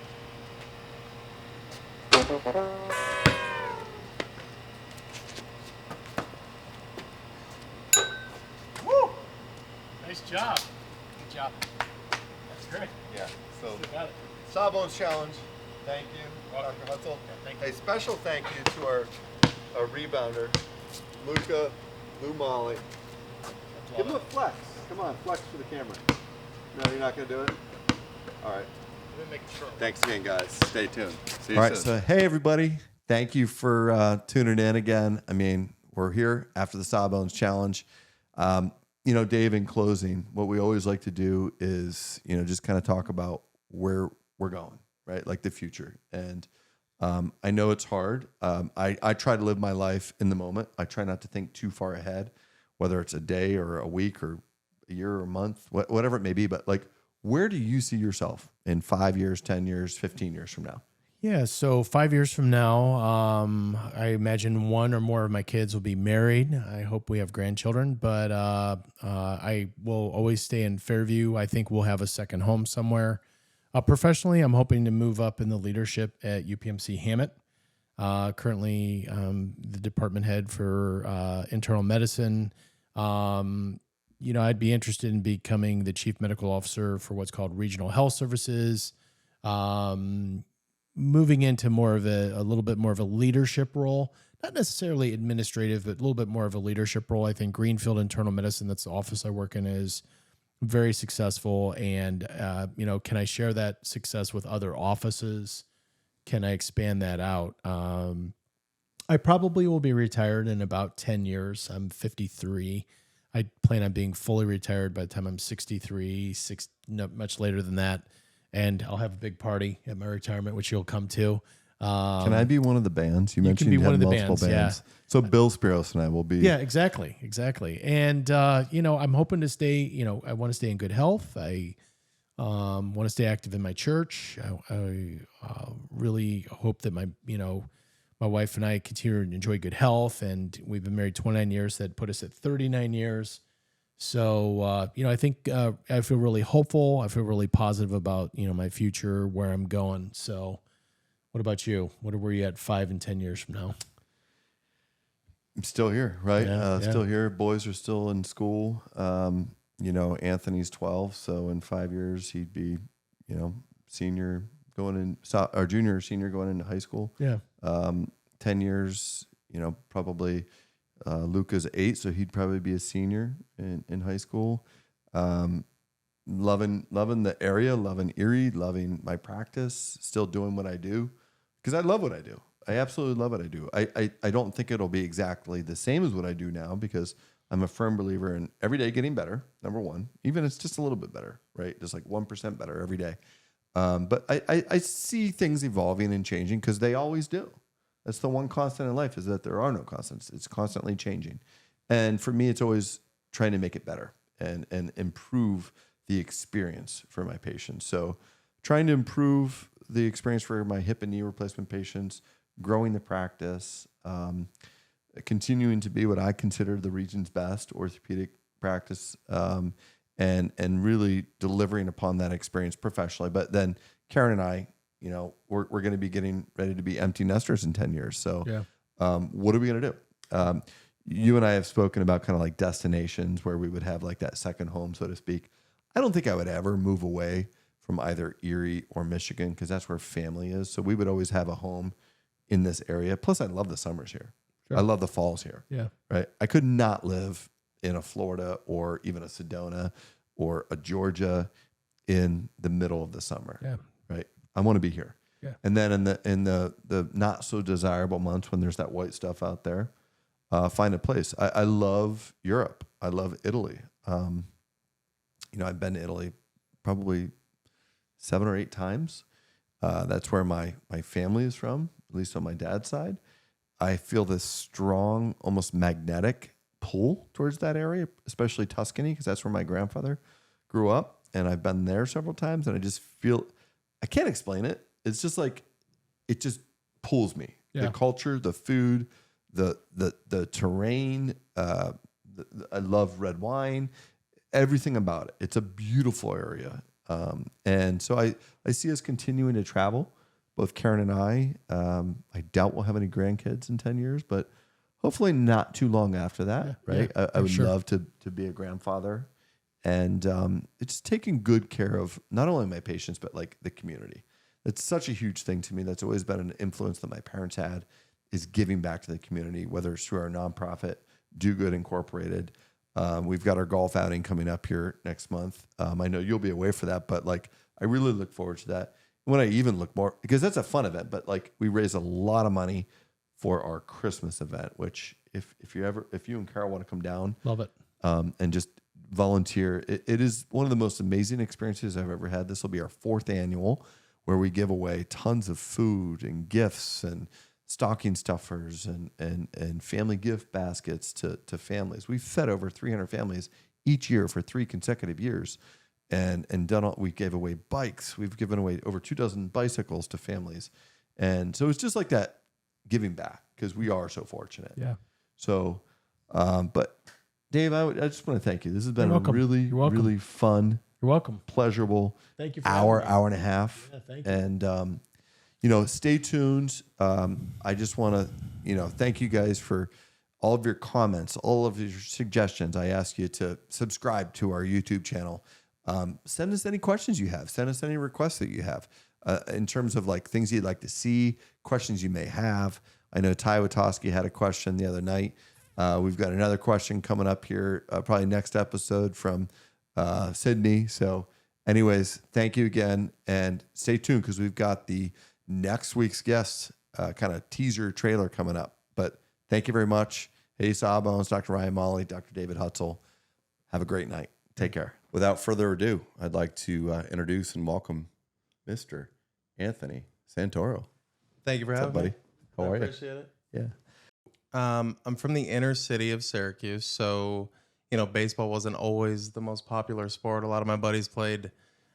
Woo! Nice job. Good job. That's great. Yeah. So Still got it. Sawbones Challenge. Thank you, Welcome. Dr. Hutzel. thank you. A special thank you to our rebounder, Luca, Lou Molly. Give him a flex. Come on, flex for the camera. No, you're not going to do it? All right. Let me make it short. Thanks again, guys. Stay tuned. See you All right, soon. so hey everybody, thank you for tuning in again. I mean, we're here after the Sawbones Challenge. You know, Dave, in closing, what we always like to do is, you know, just kind of talk about where we're going, right? Like the future. And I know it's hard. I try to live my life in the moment. I try not to think too far ahead, whether it's a day or a week or a year or a month, whatever it may be. But like, where do you see yourself in 5 years, 10 years, 15 years from now? Yeah, so 5 years from now, I imagine one or more of my kids will be married. I hope we have grandchildren, but I will always stay in Fairview. I think we'll have a second home somewhere. Professionally, I'm hoping to move up in the leadership at UPMC Hammett. Currently, the department head for internal medicine. You know, I'd be interested in becoming the chief medical officer for what's called regional health services. Moving into more of a little bit more of a leadership role, not necessarily administrative, but a little bit more of a leadership role. I think Greenfield Internal Medicine, that's the office I work in, is very successful. And, you know, can I share that success with other offices? Can I expand that out? I probably will be retired in about 10 years. I'm 53. I plan on being fully retired by the time I'm 63, much later than that. And I'll have a big party at my retirement, which you'll come to. Can I be one of the bands? You mentioned be you one have of the multiple bands, yeah. So Bill Spiros and I will be. Yeah, exactly. And, you know, I'm hoping to stay, you know, I want to stay in good health. I want to stay active in my church. I really hope that my wife and I continue to enjoy good health. And we've been married 29 years. That put us at 39 years. So, you know, I think I feel really hopeful. I feel really positive about, you know, my future, where I'm going. So what about you? Where are you at 5 and 10 years from now? I'm still here, right? Yeah, Still here. Boys are still in school. You know, Anthony's 12. So in 5 years, he'd be, you know, senior going in, or junior or senior going into high school. Yeah. 10 years, you know, probably Luca's 8, so he'd probably be a senior in high school. Loving the area, loving Erie, loving my practice, still doing what I do because I love what I do. I absolutely love what I do. I don't think it'll be exactly the same as what I do now because I'm a firm believer in every day getting better, number one. Even if it's just a little bit better, right? Just like 1% better every day. But I see things evolving and changing because they always do. That's the one constant in life is that there are no constants. It's constantly changing. And for me, it's always trying to make it better and improve the experience for my patients. So trying to improve the experience for my hip and knee replacement patients, growing the practice, continuing to be what I consider the region's best orthopedic practice, and really delivering upon that experience professionally. But then Karen and I, you know, we're going to be getting ready to be empty nesters in 10 years. So Yeah. what are we going to do? you and I have spoken about kind of like destinations where we would have like that second home, so to speak. I don't think I would ever move away from either Erie or Michigan because that's where family is. So we would always have a home in this area. Plus, I love the summers here. Sure. I love the falls here. Yeah. Right. I could not live in a Florida or even a Sedona or a Georgia in the middle of the summer. Yeah. Right. I want to be here. Yeah. And then in the not so desirable months when there's that white stuff out there, find a place. I love Europe. I love Italy. I've been to Italy probably 7 or 8 times. That's where my family is from, at least on my dad's side. I feel this strong, almost magnetic pull towards that area, especially Tuscany, because that's where my grandfather grew up. And I've been there several times, and I just feel, I can't explain it. It's just like, it just pulls me. Yeah. The culture, the food, the terrain. I love red wine, everything about it. It's a beautiful area. And so I see us continuing to travel, both Karen and I. I doubt we'll have any grandkids in 10 years, but hopefully not too long after that, right? Yeah, I would sure. love to be a grandfather. And it's taking good care of not only my patients, but like the community. It's such a huge thing to me. That's always been an influence that my parents had, is giving back to the community, whether it's through our nonprofit, Do Good Incorporated. We've got our golf outing coming up here next month. I know you'll be away for that, but like, I really look forward to that. When I even look more, because that's a fun event, but like we raise a lot of money for our Christmas event, which if you and Carol want to come down, Love it. and just volunteer, it is one of the most amazing experiences I've ever had. This will be our 4th annual, where we give away tons of food and gifts and stocking stuffers and family gift baskets to families. We've fed over 300 families each year for 3 consecutive years, and done all, we gave away bikes. We've given away over 24 bicycles to families. And so it's just like that, giving back, because we are so fortunate. Yeah. So, but Dave, I just want to thank you. This has been You're a welcome. really, You're welcome. really fun, You're welcome. pleasurable Thank you for hour having me. and a half. Yeah, thank you. And stay tuned. I just want to thank you guys for all of your comments, all of your suggestions. I ask you to subscribe to our YouTube channel. Send us any questions you have. Send us any requests that you have in terms of like things you'd like to see, questions you may have. I know Ty Witoski had a question the other night. We've got another question coming up here, probably next episode from Sydney. So anyways, thank you again, and stay tuned because we've got the next week's guest kind of teaser trailer coming up. But thank you very much. Hey, Sawbones, Dr. Ryan Molly, Dr. David Hutzel. Have a great night. Take care. Without further ado, I'd like to introduce and welcome Mr. Anthony Santoro. Thank you for What's up, having me. buddy? How are you? Appreciate it. Yeah. I'm from the inner city of Syracuse, so baseball wasn't always the most popular sport. A lot of my buddies played,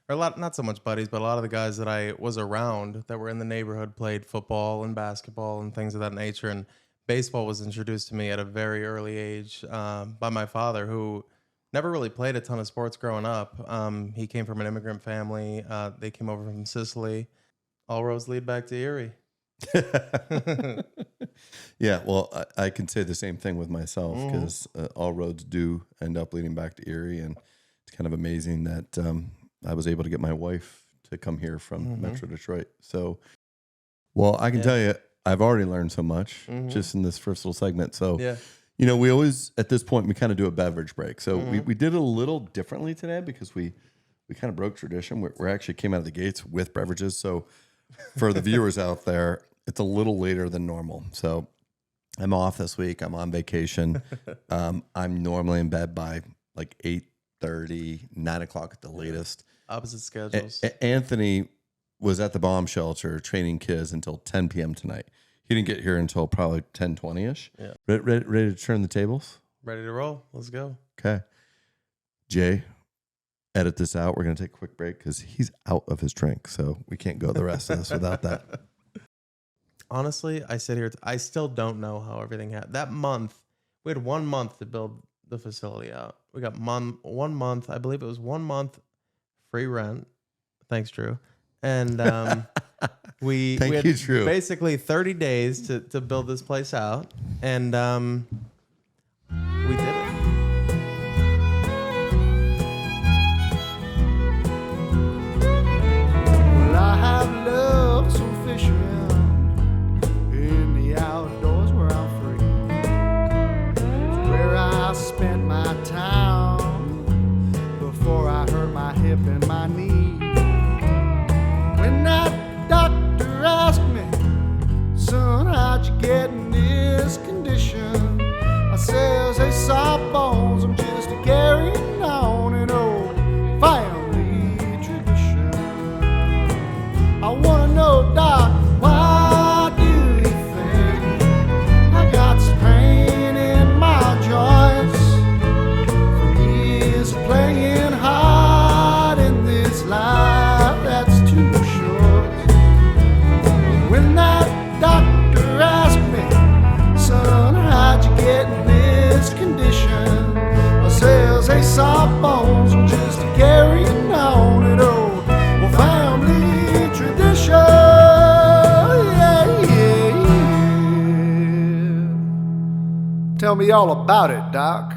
or not so much buddies, but a lot of the guys that I was around that were in the neighborhood played football and basketball and things of that nature. And baseball was introduced to me at a very early age by my father, who never really played a ton of sports growing up. He came from an immigrant family. They came over from Sicily. All roads lead back to Erie. Yeah, well, I can say the same thing with myself because all roads do end up leading back to Erie, and it's kind of amazing that I was able to get my wife to come here from Metro Detroit. So, well, I can tell you, I've already learned so much just in this first little segment. So, we always, at this point, we kind of do a beverage break. So we did it a little differently today because we kind of broke tradition. We actually came out of the gates with beverages. So for the viewers out there, it's a little later than normal. So I'm off this week. I'm on vacation. I'm normally in bed by like 8:30, 9 o'clock at the latest. Opposite schedules. Anthony was at the bomb shelter training kids until 10 p.m. tonight. He didn't get here until probably 10:20ish. Yeah. Ready to turn the tables? Ready to roll. Let's go. Okay. Jay, edit this out. We're going to take a quick break because he's out of his drink. So we can't go the rest of this without that. Honestly, I sit here. I still don't know how everything happened. That month, we had 1 month to build the facility out. We got 1 month. I believe it was 1 month free rent. Thanks, Drew. And we Thank had you, Drew. basically 30 days to build this place out. And And that doctor asked me, son, how'd you get in this condition? I says, hey, sawbones, I'm just carrying on an old family tradition. Yeah, yeah, yeah. Tell me all about it, Doc.